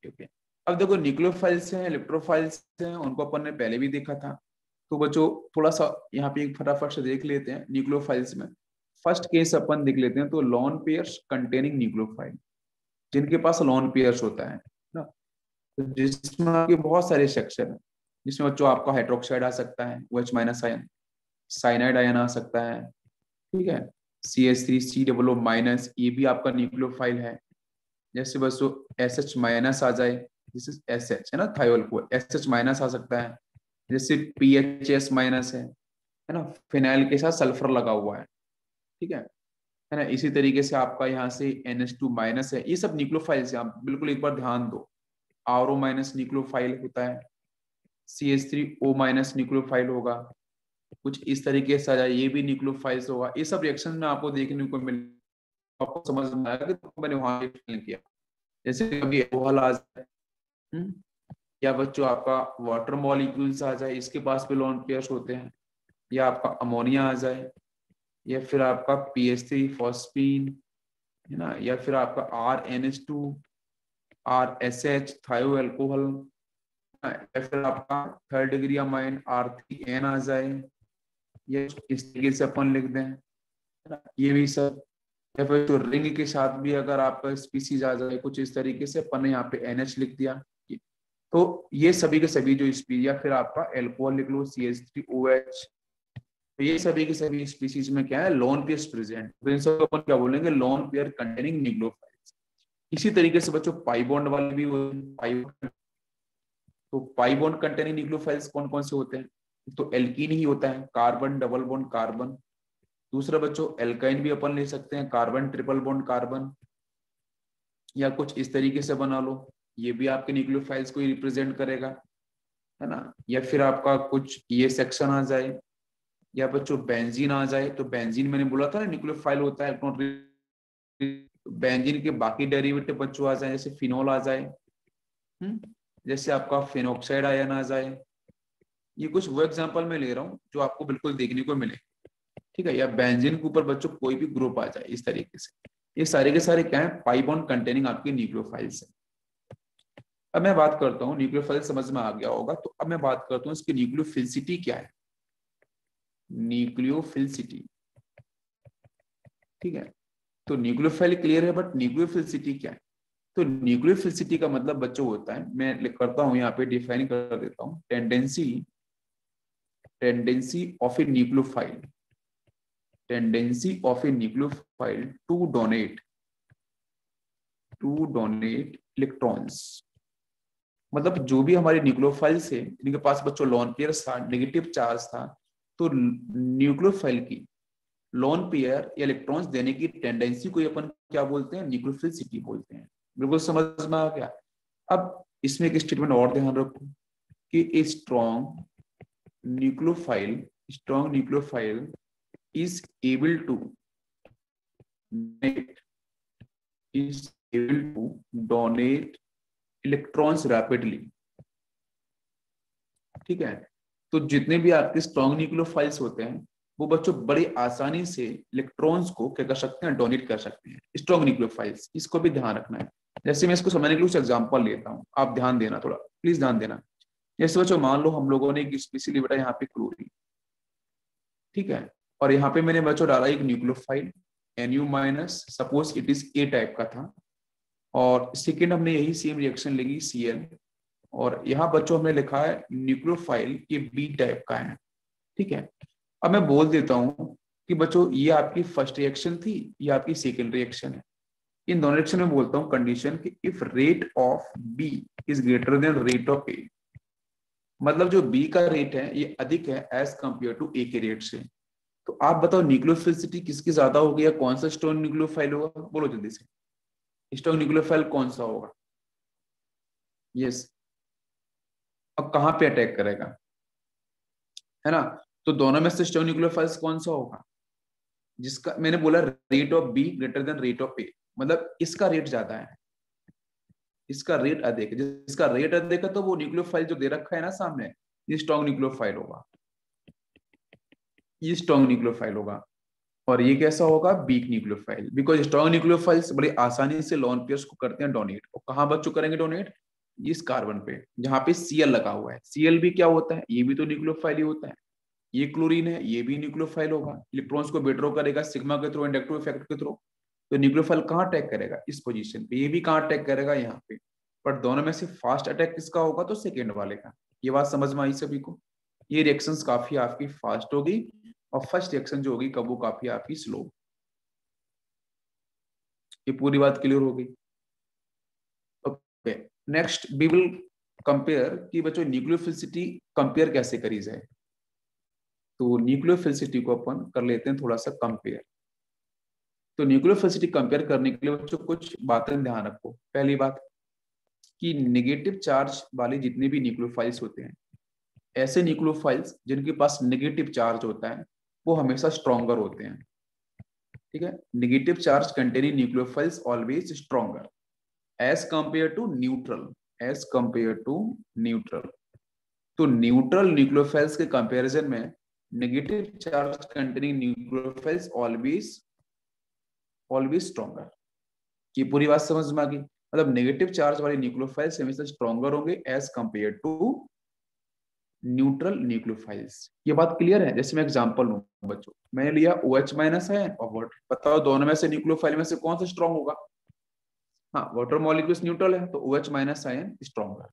ओके, अब देखो न्यूक्लियोफाइल्स हैं, इलेक्ट्रोफाइल्स हैं, उनको अपन ने पहले भी देखा था। तो बच्चों थोड़ा सा यहाँ पे एक फटाफट से देख लेते हैं न्यूक्लियोफाइल्स में। फर्स्ट केस अपन देख लेते हैं, तो लॉन पेयर्स कंटेनिंग न्यूक्लियोफाइल, जिनके पास लॉन पेयर्स होता है ना, तो जिसमें आपके बहुत सारे सेक्शन है, जिसमें बच्चों आपका हाइड्रोक्साइड आ सकता है, OH minus ion, cyanide ion आ सकता है, ठीक है, CH3COO माइनस, ये भी आपका न्यूक्लियोफाइल है। जैसे बच्चों SH माइनस आ जाए, जैसे SH है ना, थायोल को SH माइनस आ सकता है, जैसे PHS माइनस है ना, फिनाइल के साथ सल्फर लगा हुआ है, ठीक है ना। इसी तरीके से आपका यहाँ से NH2 माइनस है, ये सब न्यूक्लियोफाइल्स है, आप बिल्कुल एक बार ध्यान दो। RO माइनस न्यूक्लियोफाइल होता है, CH3O माइनस न्यूक्लियोफाइल होगा, कुछ इस तरीके से आ जाए, ये भी न्यूक्लियोफाइल्स होगा। ये सब रिएक्शन में आपको देखने को मिल, आपको समझ में आएगा कि तो मैंने वहां एक्सप्लेन किया। जैसे कभी एल्कोहल आ जाए, या बच्चों आपका वाटर मॉलिक्यूल्स आ जाए, इसके पास भी लोन पेयर्स होते हैं, या आपका अमोनिया आ जाए, या फिर आपका PH3 फॉस्फीन, है ना, या फिर आपका RNH2 RSH थायो अल्कोहल, या फिर आपका थर्ड डिग्री अमाइन R3N आ जाए, ये इस तरीके से अपन लिख दें, है ना, ये भी सब। या फिर तो रिंग के साथ भी अगर आपका स्पीसीज आ जाए कुछ इस तरीके से, अपन ने यहाँ पे NH लिख दिया, तो ये सभी के सभी जो स्पीसीज, या फिर आपका एल्कोहल लिख लो CH3OH, तो ये सभी की सभी स्पीसीज में क्या है, लोन पेयर्स प्रेजेंट, तो इन सब अपन क्या बोलेंगे, लोन पेयर कंटेनिंग न्यूक्लियोफाइल्स। इसी तरीके से बच्चों पाई बॉन्ड वाले भी पाई, तो पाई बॉन्ड कंटेनिंग न्यूक्लियोफाइल्स कौन कौन से होते हैं, तो एल्कीन ही होता है, कार्बन डबल बॉन्ड कार्बन। दूसरा बच्चों एल्काइन भी अपन ले सकते हैं, कार्बन ट्रिपल बॉन्ड कार्बन, या कुछ इस तरीके से बना लो, ये भी आपके न्यूक्लियोफाइल्स को रिप्रेजेंट करेगा, है ना। या फिर आपका कुछ ये सेक्शन आ जाए, या बच्चों बेंजीन आ जाए, तो बेंजीन मैंने बोला था ना न्यूक्लियोफाइल होता है, बेंजीन के बाकी डेरिवेटिव बच्चों आ जाए, जैसे फिनोल आ जाए, जैसे आपका फिनोक्साइड आयन आ जाए। ये कुछ वो एग्जांपल मैं ले रहा हूँ जो आपको बिल्कुल देखने को मिले, ठीक है। या बेंजीन के ऊपर बच्चों कोई भी ग्रुप आ जाए इस तरीके से, ये सारे के सारे क्या है, पाई बॉन्ड कंटेनिंग आपके न्यूक्लियोफाइल्स है। अब मैं बात करता हूँ, न्यूक्लियोफाइल समझ में आ गया होगा, तो अब मैं बात करता हूँ इसकी न्यूक्लियोफिलिसिटी क्या है, न्यूक्लियोफिलिसिटी, ठीक है। तो न्यूक्लियोफाइल क्लियर है, बट न्यूक्लियोफिलिसिटी क्या है, तो न्यूक्लियोफिलिसिटी का मतलब बच्चों होता है, मैं करता हूँ यहाँ पे डिफाइन कर देता हूँ, tendency of a nucleophile, tendency of a nucleophile to donate electrons. मतलब जो भी हमारे न्यूक्लियोफाइल्स है इनके पास बच्चों लोन पेयर था, नेगेटिव चार्ज था, तो न्यूक्लियोफाइल की लोन पेयर या इलेक्ट्रॉन्स देने की टेंडेंसी को अपन क्या बोलते हैं, न्यूक्लियोफिलिसिटी बोलते हैं। बिल्कुल समझ में आ गया। अब इसमें एक स्टेटमेंट और ध्यान रखो कि a strong nucleophile is able to donate electrons rapidly, ठीक है। तो जितने भी आपके स्ट्रॉन्ग न्यूक्लियोफाइल्स होते हैं वो बच्चों बड़ी आसानी से इलेक्ट्रॉन्स को क्या कर सकते हैं, डोनेट कर सकते हैं, स्ट्रॉन्ग न्यूक्लियोफाइल्स। इसको भी ध्यान रखना है। जैसे मैं इसको समझने के लिए कुछ एग्जांपल लेता हूँ, आप ध्यान देना, थोड़ा प्लीज ध्यान देना। जैसे बच्चों मान लो हम लोगों ने एक स्पेशली बेटा यहाँ पे क्लोरीन, ठीक है, और यहाँ पे मैंने बच्चों डाला एक nucleophile Nu-, suppose it is a type का था, और सेकेंड हमने यही सेम रिएक्शन लेगी Cl, और यहाँ बच्चों हमने लिखा है न्यूक्लियोफाइल ये बी टाइप का है, ठीक है। अब मैं बोल देता हूँ कि बच्चों ये आपकी फर्स्ट रिएक्शन थी, ये आपकी सेकेंड रिएक्शन है। इन दोनों रिएक्शन में बोलता हूँ कंडीशन कि if rate of B is greater than rate of A, मतलब जो बी का रेट है ये अधिक है एज कंपेयर टू ए के रेट से। तो आप बताओ न्यूक्लियोफिलिसिटी किसकी ज्यादा होगी, या कौन सा स्ट्रॉन्ग न्यूक्लियोफाइल होगा, बोलो जल्दी से, स्ट्रॉन्ग न्यूक्लियोफाइल कौन सा होगा। यस, अब कहाँ पे अटैक करेगा, है ना। तो दोनों में से स्ट्रॉन्ग न्यूक्लियोफाइल्स कौन सा होगा, जिसका मैंने बोला rate of B greater than rate of A, मतलब इसका रेट ज्यादा है, इसका रेट अधिक है। जिसका रेट अधिक है तो वो न्यूक्लियोफाइल जो दे रखा है ना सामने, ये स्ट्रॉन्ग न्यूक्लियोफाइल होगा, ये स्ट्रॉन्ग न्यूक्लियोफाइल होगा। और ये कैसा होगा, weak nucleophile, because strong nucleophiles बड़ी आसानी से लोन पेयर्स को करते हैं डोनेट। और कहाँ बच्चों करेंगे डोनेट, इस कार्बन पे जहाँ पे Cl लगा हुआ है। Cl भी क्या होता है, ये भी तो न्यूक्लियोफाइल ही होता है। ये क्लोरीन है, ये भी न्यूक्लियोफाइल होगा, इलेक्ट्रॉन्स को विड्रॉ करेगा सिग्मा के थ्रू, इंडक्टिव इफेक्ट के थ्रू। तो न्यूक्लियोफाइल कहाँ अटैक करेगा, इस पोजीशन पे। ये भी कहाँ अटैक करेगा, यहाँ पे। पर दोनों में से फास्ट अटैक किसका होगा, तो सेकेंड वाले का। ये बात समझ में आई सभी को। ये रिएक्शंस काफी आपकी फास्ट होगी, और फर्स्ट रिएक्शन जो होगी कब, वो काफी आपकी स्लो। ये पूरी बात क्लियर हो गई। Okay, next we will compare कि बच्चों न्यूक्लियोफिलिसिटी कंपेयर कैसे करी जाए। तो न्यूक्लियोफिलिसिटी को अपन कर लेते हैं थोड़ा सा कंपेयर। तो न्यूक्लियोफिलिसिटी कंपेयर करने के लिए बच्चों कुछ बातें ध्यान रखो। पहली बात कि नेगेटिव चार्ज वाले जितने भी न्यूक्लियोफाइल्स होते हैं, ऐसे न्यूक्लियोफाइल्स जिनके पास नेगेटिव चार्ज होता है वो हमेशा स्ट्रॉन्गर होते हैं, ठीक है। Negative charge containing nucleophiles always stronger as compare to neutral, as compare to neutral. तो न्यूट्रल न्यूक्लियोफाइल्स के कंपैरिजन में negative charge containing nucleophiles always stronger. ये पूरी बात समझ में आ गई। मतलब नेगेटिव चार्ज वाले न्यूक्लियोफाइल्स हमेशा स्ट्रॉन्गर होंगे as compare to neutral nucleophiles. ये बात क्लियर है। जैसे मैं एग्जांपल लूं बच्चों, मैंने लिया OH- है और वाटर, बताओ दोनों में से न्यूक्लियोफाइल में से कौन सा स्ट्रॉन्ग होगा। हाँ, वाटर मॉलिक्यूल्स न्यूट्रल है तो OH- आयन स्ट्रॉन्गर।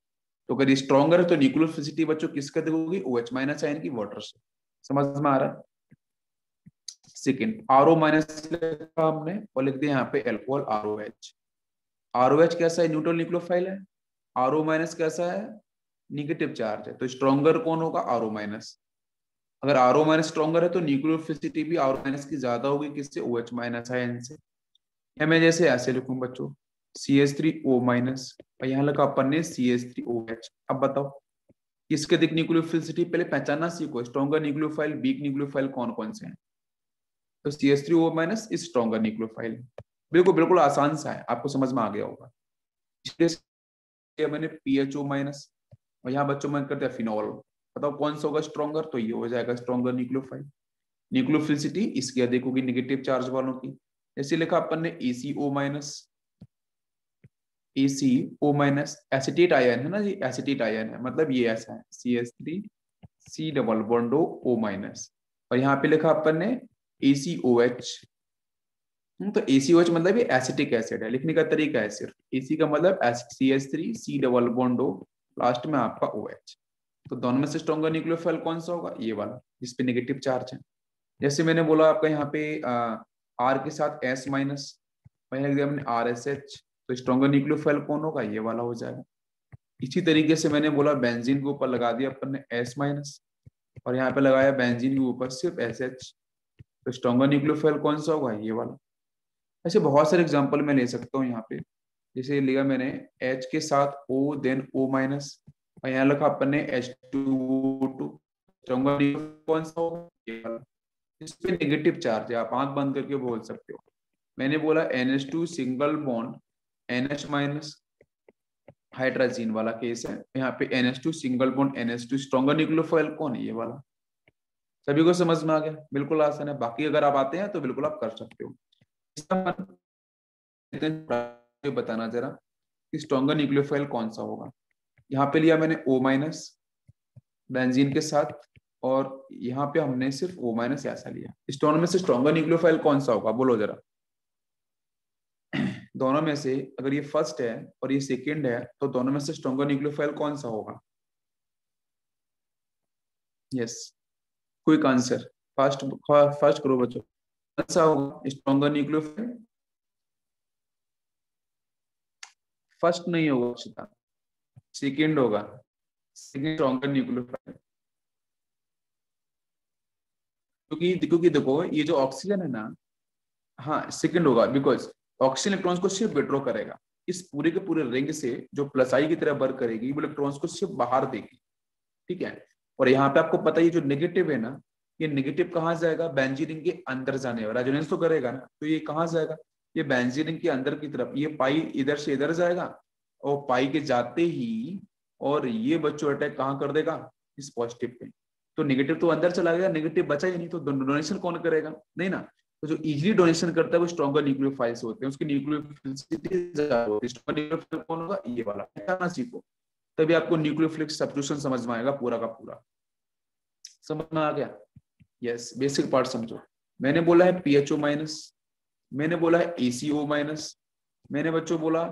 तो अगर ये स्ट्रॉन्गर है तो न्यूक्लियोफिलिसिटी बच्चों किसके अधिक होगी, OH- आयन की वाटर से। समझ में आ रहा है। सेकेंड। आरओ माइनस लिखा हमने और लिख दिया यहाँ पे एल्कोहल आरओएच। आरओएच कैसा है? न्यूट्रल न्यूक्लियोफाइल है। आरओ माइनस कैसा है? निगेटिव चार्ज है। तो स्ट्रॉन्गर कौन होगा? RO minus. अगर आरओ माइनस स्ट्रॉन्गर है तो न्यूक्लियोफिलिसिटी भी आरओ माइनस की ज्यादा होगी, किससे? OH माइनस आयन से। या मैं जैसे ऐसे लिखूं बच्चों, CH3O माइनस और यहाँ लगा अपन ने CH3OH। अब बताओ किसके अधिक न्यूक्लियोफिलिसिटी? पहले पहचानना सीखो, स्ट्रॉन्गर न्यूक्लियोफाइल, वीक न्यूक्लियोफाइल कौन कौन से हैं। तो CH3O minus is stronger nucleophile. बिल्कुल बिल्कुल आसान सा है, आपको समझ में आ गया होगा। इसलिए मैंने PHO माइनस और यहाँ बच्चों में करते हैं फिनॉल। बताओ कौन सा होगा स्ट्रॉन्गर? तो ये हो जाएगा स्ट्रॉन्गर न्यूक्लियोफाइल। न्यूक्लियोफिलिसिटी इसकी अधिक होगी निगेटिव चार्ज वालों की। जैसे लिखा अपन ने ACO minus, ACO minus acetate ion है ना जी, एसिटेट आयन है, मतलब ये ऐसा है CH3C double bond O minus. और यहाँ पे लिखा अपन ने ACOH। तो ACOH मतलब ये एसिटिक एसिड है, लिखने का तरीका है सिर्फ। AC का मतलब CH3C double bond O, last में आपका OH। तो दोनों में से स्ट्रॉन्गर न्यूक्लियोफाइल कौन सा होगा? ये वाला जिसपे नेगेटिव चार्ज है। जैसे मैंने बोला आपका यहाँ पे R के साथ S माइनस, वही लिख दिया हमने RSH। तो स्ट्रॉन्गर न्यूक्लियोफाइल कौन होगा? ये वाला हो जाएगा। इसी तरीके से मैंने बोला बेंजीन के ऊपर लगा दिया अपन ने S माइनस और यहाँ पे लगाया बेंजीन के ऊपर सिर्फ SH। तो स्ट्रॉन्गर न्यूक्लियोफाइल कौन सा होगा? ये वाला। ऐसे बहुत सारे एग्जांपल मैं ले सकता हूँ यहाँ पे। जैसे लिया मैंने H के साथ O देन O माइनस और यहाँ लिखा अपन ने H2O2। स्ट्रॉन्गर न्यूक्लियोफाइल कौन सा होगा? ये वाला। इस पे नेगेटिव चार्ज है, आप आंख बंद करके बोल सकते हो। मैंने बोला NH2 single bond NH minus, hydrogen वाला केस है। यहाँ पे NH2 single bond NH2, stronger nucleophile कौन है? ये वाला। सभी को समझ में आ गया? बिल्कुल आसान है। बाकी अगर आप आते हैं तो बिल्कुल आप कर सकते हो। बताना जरा कि स्ट्रॉन्गर न्यूक्लियोफाइल कौन सा होगा। यहाँ पे लिया मैंने O माइनस बेंजीन के साथ और यहाँ पे हमने सिर्फ O माइनस ऐसा लिया। इस दोनों में से स्ट्रॉन्गर न्यूक्लियोफाइल कौन सा होगा? बोलो जरा। दोनों में से अगर ये फर्स्ट है और ये सेकंड है तो दोनों में से स्ट्रॉन्गर न्यूक्लियोफाइल कौन सा होगा? Yes, quick answer, fast fast करो बच्चों। कौन सा होगा स्ट्रॉन्गर न्यूक्लियोफाइल? फर्स्ट नहीं होगा अक्षता, सेकंड होगा। Second stronger nucleophile. क्योंकि क्योंकि देखो ये जो ऑक्सीजन है ना, हाँ सेकंड होगा, बिकॉज ऑक्सीजन इलेक्ट्रॉन्स को सिर्फ विड्रॉ करेगा। इस पूरे के पूरे रिंग से जो प्लस आई की तरह वर्क करेगी, वो इलेक्ट्रॉन्स को सिर्फ बाहर देगी। ठीक है। और यहाँ पे आपको पता है ये जो नेगेटिव है ना, ये नेगेटिव कहाँ जाएगा? बेंजीन रिंग के अंदर जाने वाला, रेजोनेंस तो करेगा ना, तो ये कहाँ जाएगा? ये बेंजीन रिंग के अंदर की तरफ। ये पाई इधर से इधर जाएगा और पाई के जाते ही और ये बच्चों अटैक कहाँ कर देगा? इस पॉजिटिव पे। तो नेगेटिव तो अंदर चला गया, नेगेटिव बचा ही नहीं, तो डोनेशन कौन करेगा? नहीं ना। तो जो इजीली डोनेशन करता है वो स्ट्रॉन्गर न्यूक्लियोफाइल्स होते हैं, उसकी न्यूक्लियोफिलिसिटी ज्यादा होती है। स्ट्रॉन्गर न्यूक्लियोफाइल कौन होगा? ये वाला। पहचानना सीखो, तभी आपको न्यूक्लियोफिलिक सब्स्टिट्यूशन समझ में आएगा पूरा का पूरा। समझ में आ गया? यस, बेसिक पार्ट समझो। मैंने बोला है PHO माइनस, मैंने बोला है ACO माइनस, मैंने बच्चों बोला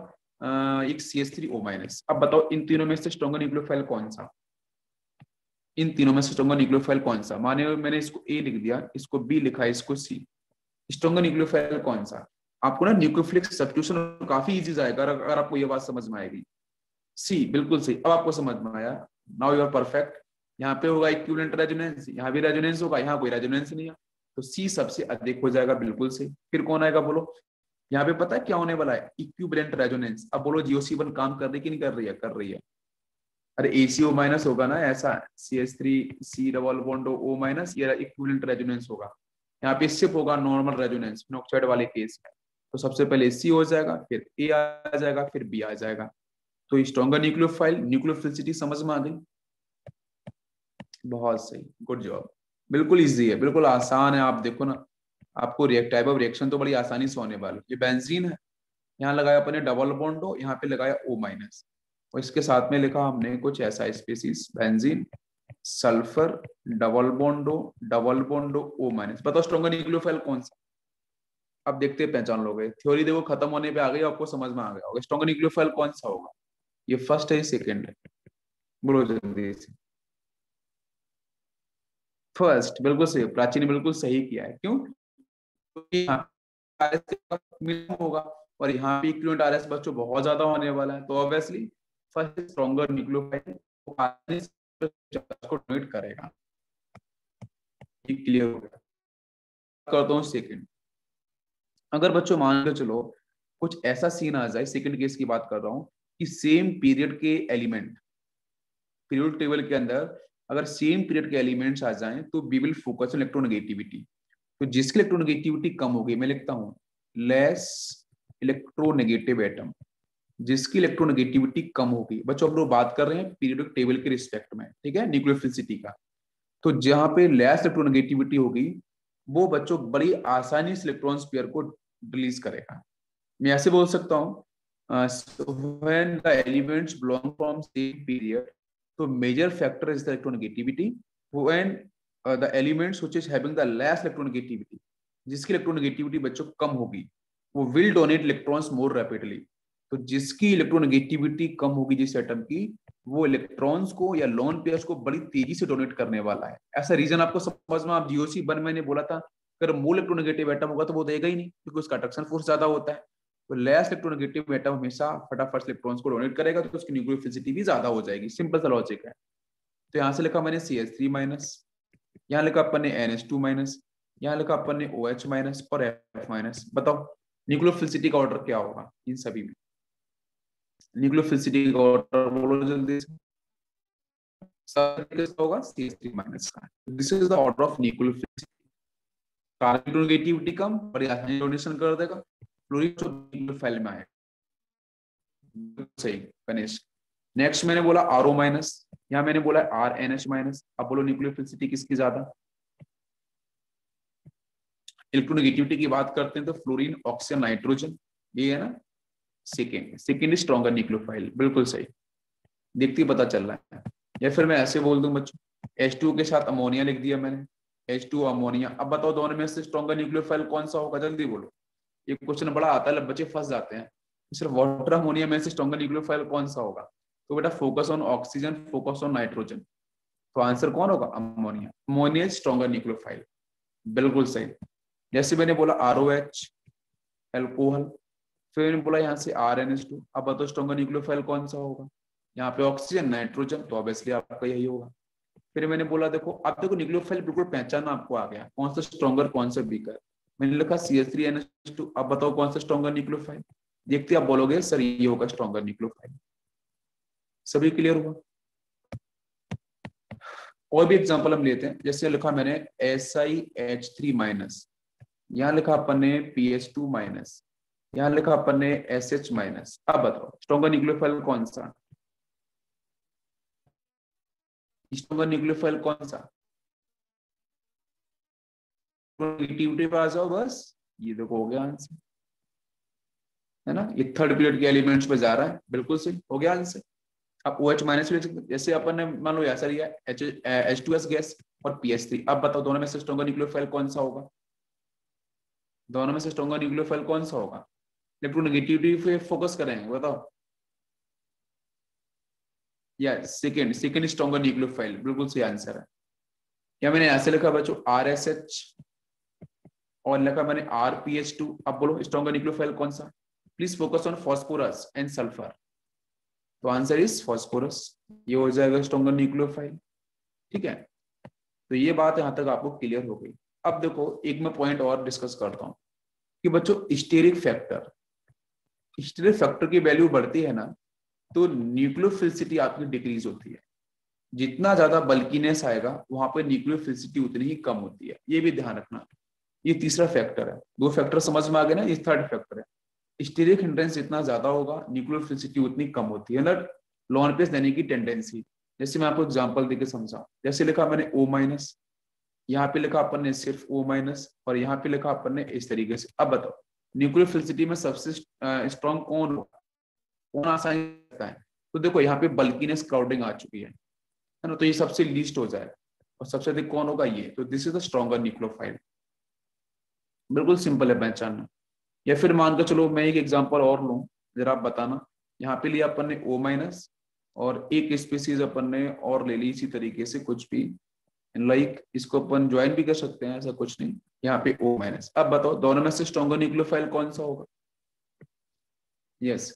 एक CH3O माइनस। अब बताओ इन तीनों में से स्ट्रॉन्गर न्यूक्लियोफाइल कौन सा? इन तीनों में से स्ट्रॉन्गर न्यूक्लियोफाइल कौन सा? माने मैंने इसको A लिख दिया, इसको B लिखा है, इसको C। स्ट्रॉन्गर न्यूक्लियोफाइल कौन सा? आपको ना न्यूक्लियोफिलिक सब्स्टिट्यूशन काफी इजी जाएगा अगर आपको ये बात समझ में आएगी। सी, बिल्कुल सही। अब आपको समझ में आया, नाउ यू आर परफेक्ट। यहाँ पे होगा इक्विवेलेंट रेजोनेंस, यहाँ भी रेजोनेंस होगा, यहाँ कोई रेजोनेंस नहीं है, तो सी सबसे अधिक हो जाएगा, बिल्कुल सही। फिर कौन आएगा बोलो? यहाँ पे पता है क्या होने वाला है? Equivalent resonance. अब बोलो GOC1 काम कर रही कि नहीं कर रही है? कर रही है। अरे ACO माइनस होगा ना ऐसा, CH3C double bond O minus, ये इक्विवेलेंट रेजोनेंस होगा। यहाँ पे सिर्फ होगा नॉर्मल रेजोनेंस ऑक्साइड वाले केस में। तो सबसे पहले C हो जाएगा, फिर A आ जाएगा, फिर B आ जाएगा। तो स्ट्रॉन्गर न्यूक्लियोफाइल, न्यूक्लियोफिलिसिटी समझ में आ गई? बहुत सही, गुड जॉब। बिल्कुल इजी है, बिल्कुल आसान है। आप देखो ना, आपको टाइप ऑफ रिएक्शन तो बड़ी आसानी से होने वाली। ये बेंजीन है, यहाँ लगाया अपने डबल बॉन्ड हो, यहाँ पे लगाया O माइनस और इसके साथ में लिखा हमने कुछ ऐसा species benzene sulphur double bond O minus. बताओ स्ट्रॉन्गर न्यूक्लियोफाइल कौन सा? अब देखते हैं पहचान लोगे। थ्योरी देखो खत्म होने पे आ गई, आपको समझ में आ गया होगा स्ट्रॉन्गर न्यूक्लियोफाइल कौन सा होगा। ये फर्स्ट है, सेकंड है? बोलो जल्दी से। फर्स्ट, बिल्कुल सही। प्राची ने बिल्कुल सही किया है। क्यों? मिनिमम होगा और यहाँ पे इक्विवेलेंट आरएस बच्चों बहुत ज्यादा होने वाला है, तो ऑब्वियसली फर्स्ट स्ट्रॉन्गर न्यूक्लियोफाइल को डोनेट करेगा। ये क्लियर हो गया। करता हूँ सेकंड। अगर बच्चों मान के चलो कुछ ऐसा सीन आ जाए, सेकंड केस की बात कर रहा हूँ, कि सेम पीरियड के एलिमेंट पीरियड टेबल के अंदर अगर सेम पीरियड के एलिमेंट्स आ जाएं तो we will focus on electronegativity. तो जिसकी इलेक्ट्रोनेगेटिविटी कम होगी, मैं लिखता हूं लेस इलेक्ट्रोनेगेटिव एटम, जिसकी इलेक्ट्रोनेगेटिविटी कम होगी। बच्चों हम लोग बात कर रहे हैं पीरियोडिक टेबल के रिस्पेक्ट में, ठीक है, न्यूक्लियोफिलिसिटी का। तो जहां पे लेस इलेक्ट्रोनेगेटिविटी होगी वो बच्चों बड़ी आसानी से इलेक्ट्रॉन पेयर को रिलीज करेगा। मैं ऐसे बोल सकता हूँ when the elements belong from same period, so major factor is the electronegativity. When the elements which is having the less electronegativity, जिसकी इलेक्ट्रोनेगेटिविटी बच्चों कम होगी, वो will donate electrons more rapidly. तो जिसकी इलेक्ट्रोनेगेटिविटी कम होगी जिस एटम की, वो इलेक्ट्रॉन्स को या लोन पेयर्स को बड़ी तेजी से डोनेट करने वाला है। ऐसा रीजन आपको समझ में, आप जीओसी 1 मैंने बोला था, अगर मोल इलेक्ट्रोनेगेटिव एटम होगा तो वो देगा ही नहीं, क्योंकि उसका अट्रैक्शन फोर्स ज्यादा होता है। तो लेस इलेक्ट्रोनेगेटिव एटम हमेशा फटाफट इलेक्ट्रॉन्स को डोनेट करेगा, तो उसकी न्यूक्लियोफिलिसिटी भी ज्यादा हो जाएगी। सिंपल सा लॉजिक है। तो यहाँ से लिखा मैंने CH3-, यहाँ लिखा अपन ने NH2-, यहाँ लिखा अपन ने OH- और F-। बताओ न्यूक्लियोफिलिसिटी का ऑर्डर क्या होगा इन सभी में? न्यूक्लियोफिलिसिटी का ऑर्डर बोलो जल्दी से। होगा CH3- का। This is the order of nucleophilicity. Negativity कम, बड़ी आसानी डोनेशन कर देगा, फ्लोरीन फाइल में आएगा। सही गणेश। नेक्स्ट मैंने बोला RO-, यहाँ मैंने बोला RNH-। अब बोलो न्यूक्लियोफिलिसिटी किसकी ज्यादा? इलेक्ट्रोनेगेटिविटी की बात करते हैं तो फ्लोरीन, ऑक्सीजन, नाइट्रोजन, ये है ना सेकेंड स्ट्रॉन्गर न्यूक्लियोफाइल। बिल्कुल सही, देखते ही पता चल रहा है। या फिर मैं ऐसे बोल दूं बच्चों, H2 के साथ अमोनिया लिख दिया मैंने, H2 अमोनिया। अब बताओ दोनों में से स्ट्रॉन्गर न्यूक्लियोफाइल कौन सा होगा? जल्दी बोलो, ये क्वेश्चन बड़ा आता है, बच्चे फंस जाते हैं। सिर्फ वाटर अमोनिया में से स्ट्रॉन्गर न्यूक्लियोफाइल कौन सा होगा? तो बेटा focus on oxygen, focus on nitrogen. तो आंसर कौन होगा? अमोनिया। Ammonia stronger nucleophile. बिल्कुल सही। जैसे मैंने बोला ROH एल्कोहल, फिर मैंने बोला यहाँ से RNH2। अब बताओ स्ट्रॉन्गर न्यूक्लियोफाइल कौन सा होगा? यहाँ पे ऑक्सीजन, नाइट्रोजन, तो ऑब्वियसली आपका यही होगा। फिर मैंने बोला देखो, अब देखो न्यूक्लियोफाइल बिल्कुल पहचाना आपको आ गया, कौन सा स्ट्रॉन्गर कौन सा वीकर। मैंने लिखा CH3NH2। अब बताओ कौन सा स्ट्रॉन्गर न्यूक्लियोफाइल? देखते आप बोलोगे सर ये होगा स्ट्रॉन्गर न्यूक्लियोफाइल। सभी क्लियर हुआ? और भी एग्जांपल हम लेते हैं। जैसे लिखा मैंने SiH3-, यहाँ लिखा अपन ने PH2-, यहाँ लिखा अपन ने SH-। अब बताओ स्ट्रॉन्गर न्यूक्लियोफाइल कौन सा? स्ट्रॉन्गर न्यूक्लियोफाइल कौन सा? नेगेटिविटी पे आ जाओ बस, ये देखो हो गया आंसर, है ना। ये थर्ड पीरियड के एलिमेंट्स पे जा रहा है, बिल्कुल सही हो गया आंसर। आप OH- ले सकते हैं। जैसे अपन ने मान लो ऐसा लिया H2S गैस और PH3। अब बताओ दोनों में से स्ट्रॉन्गर न्यूक्लियोफाइल कौन सा होगा? दोनों में से स्ट्रॉन्गर न्यूक्लियोफाइल कौन सा होगा? इलेक्ट्रोनेगेटिविटी पे फोकस करेंगे, बताओ। या सेकंड स्ट्रॉन्गर न्यूक्लियोफाइल, बिल्कुल सही आंसर है। या मैंने ऐसे लिखा बच्चों RSH और लिखा मैंने RPH2। अब बोलो स्ट्रॉन्गर न्यूक्लियोफाइल कौन सा? Please focus on phosphorus and sulphur. तो आंसर इज फॉस्फोरस, ये हो जाएगा स्ट्रॉन्गर न्यूक्लियोफाइल। ठीक है, तो ये बात यहां तक आपको क्लियर हो गई। अब देखो एक मैं पॉइंट और डिस्कस करता हूं कि बच्चों स्टीरिक फैक्टर की वैल्यू बढ़ती है ना, तो न्यूक्लियोफिलिसिटी आपकी डिक्रीज होती है। जितना ज्यादा बल्कीनेस आएगा वहां पर न्यूक्लियोफिलिसिटी उतनी ही कम होती है, ये भी ध्यान रखना। ये तीसरा फैक्टर है। दो फैक्टर समझ में आ गए ना, ये थर्ड फैक्टर है। स्टीरिक हिंड्रेंस जितना ज्यादा होगा न्यूक्लियोफिलिसिटी उतनी कम होती है, मतलब लॉन पेस देने की टेंडेंसी। जैसे मैं आपको एग्जांपल देके समझाऊं, जैसे लिखा मैंने O-, यहाँ पे लिखा अपन ने सिर्फ O-, और यहाँ पे लिखा अपन ने इस तरीके से। अब बताओ न्यूक्लियोफिलिसिटी में सबसे स्ट्रॉन्ग कौन होगा? कौन आसानी रहता है? तो देखो यहाँ पे बल्कीनेस क्राउडिंग आ चुकी है ना, तो ये सबसे लीस्ट हो जाए। और सबसे अधिक कौन होगा? ये। तो this is the stronger nucleophile. बिल्कुल सिंपल है पहचानना। या फिर मान कर चलो मैं एक एग्जांपल और लूं, जरा आप बताना। यहाँ पे लिया अपन ने O-, और एक स्पीसीज अपन ने और ले ली इसी तरीके से कुछ भी, लाइक इसको अपन ज्वाइन भी कर सकते हैं, ऐसा कुछ नहीं। यहाँ पे O माइनस। अब बताओ दोनों में से स्ट्रॉन्गर न्यूक्लियोफाइल कौन सा होगा? यस,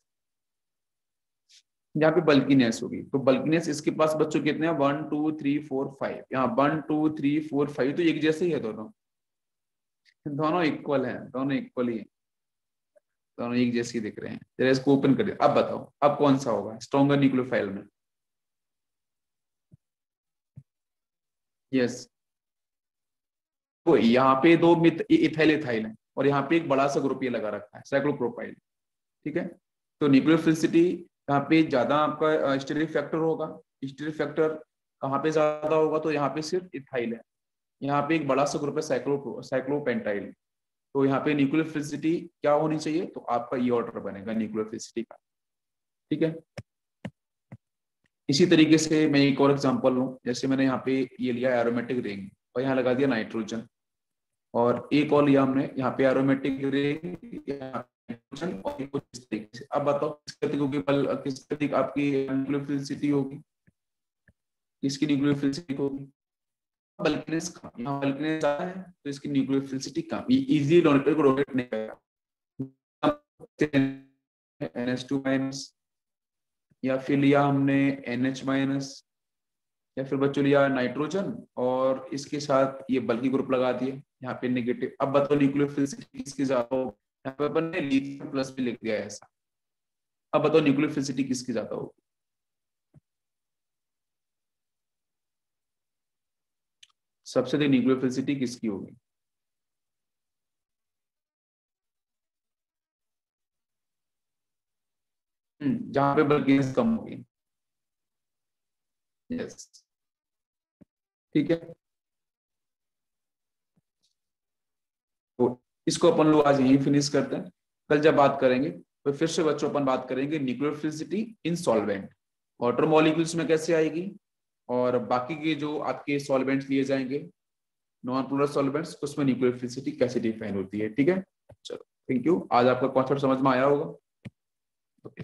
यहाँ पे बल्कीनेस होगी। तो बल्कीनेस इसके पास बच्चों कितने हैं? 1 2 3 4 5। यहाँ 1 2 3 4 5 तो एक जैसे ही है दोनों, दोनों इक्वल है, दोनों इक्वल ही है, दोनों एक जैसे ही दिख रहे हैं। जरा इसको ओपन करिए, अब बताओ अब कौन सा होगा स्ट्रॉन्गर न्यूक्लियोफाइल में? यस, तो यहाँ पे दो मिथ इथाइल इथाइल है और यहाँ पे एक बड़ा सा ग्रुप ये लगा रखा है साइक्लोप्रोपाइल। ठीक है, तो न्यूक्लियोफिलिसिटी यहाँ पे ज्यादा आपका स्टीरिक फैक्टर होगा। स्टीरिक फैक्टर कहाँ पे ज्यादा होगा? तो यहाँ पे सिर्फ इथाइल है, यहाँ पे एक बड़ा सा ग्रुप है साइक्लोपेंटाइल। तो यहाँ पे न्यूक्लियोफिलिसिटी क्या होनी चाहिए? तो आपका ये ऑर्डर बनेगा न्यूक्लियोफिलिसिटी का। ठीक है, इसी तरीके से मैं एक और एग्जांपल लूं, जैसे मैंने यहाँ पे ये लिया एरोमेटिक रिंग और यहाँ लगा दिया नाइट्रोजन, और एक और लिया हमने यहाँ पे एरोमेटिक रिंग नाइट्रोजन और कुछ इस तरीके से। अब बताओ किस गतिक आपकी न्यूक्लियोफिलिसिटी होगी? किसकी न्यूक्लियोफिलिसिटी होगी? बल्कनेस कम, यहाँ बल्कनेस ज्यादा है तो इसकी न्यूक्लियोफिलिसिटी कम, ये इजी को रोटेट नहीं करेगा। NH2 माइनस, या फिर लिया हमने NH माइनस, या फिर बच्चों लिया नाइट्रोजन और इसके साथ ये बल्कि ग्रुप लगा दिए यहाँ पे नेगेटिव। अब बताओ न्यूक्लियोफिलिसिटी किसकी ज्यादा हो? यहाँ पे अपन ने लिथियम प्लस भी लिख दिया है ऐसा। अब बताओ न्यूक्लियोफिलिसिटी किसकी ज्यादा होगी? सबसे अधिक न्यूक्लियोफिलिसिटी किसकी होगी? जहां पे बल्किनेस कम होगी। यस, ठीक है, तो इसको अपन लोग आज यही फिनिश करते हैं। कल जब बात करेंगे तो फिर से बच्चों अपन बात करेंगे न्यूक्लियोफिलिसिटी इन सॉल्वेंट, वाटर मॉलिक्यूल्स में कैसे आएगी, और बाकी के जो आपके सॉल्वेंट्स लिए जाएंगे नॉन पोलर सॉल्वेंट्स, उसमें न्यूक्लियोफिलिसिटी कैसे डिफाइन होती है। ठीक है, चलो थैंक यू। आज आपका कॉन्सेप्ट समझ में आया होगा। ओके।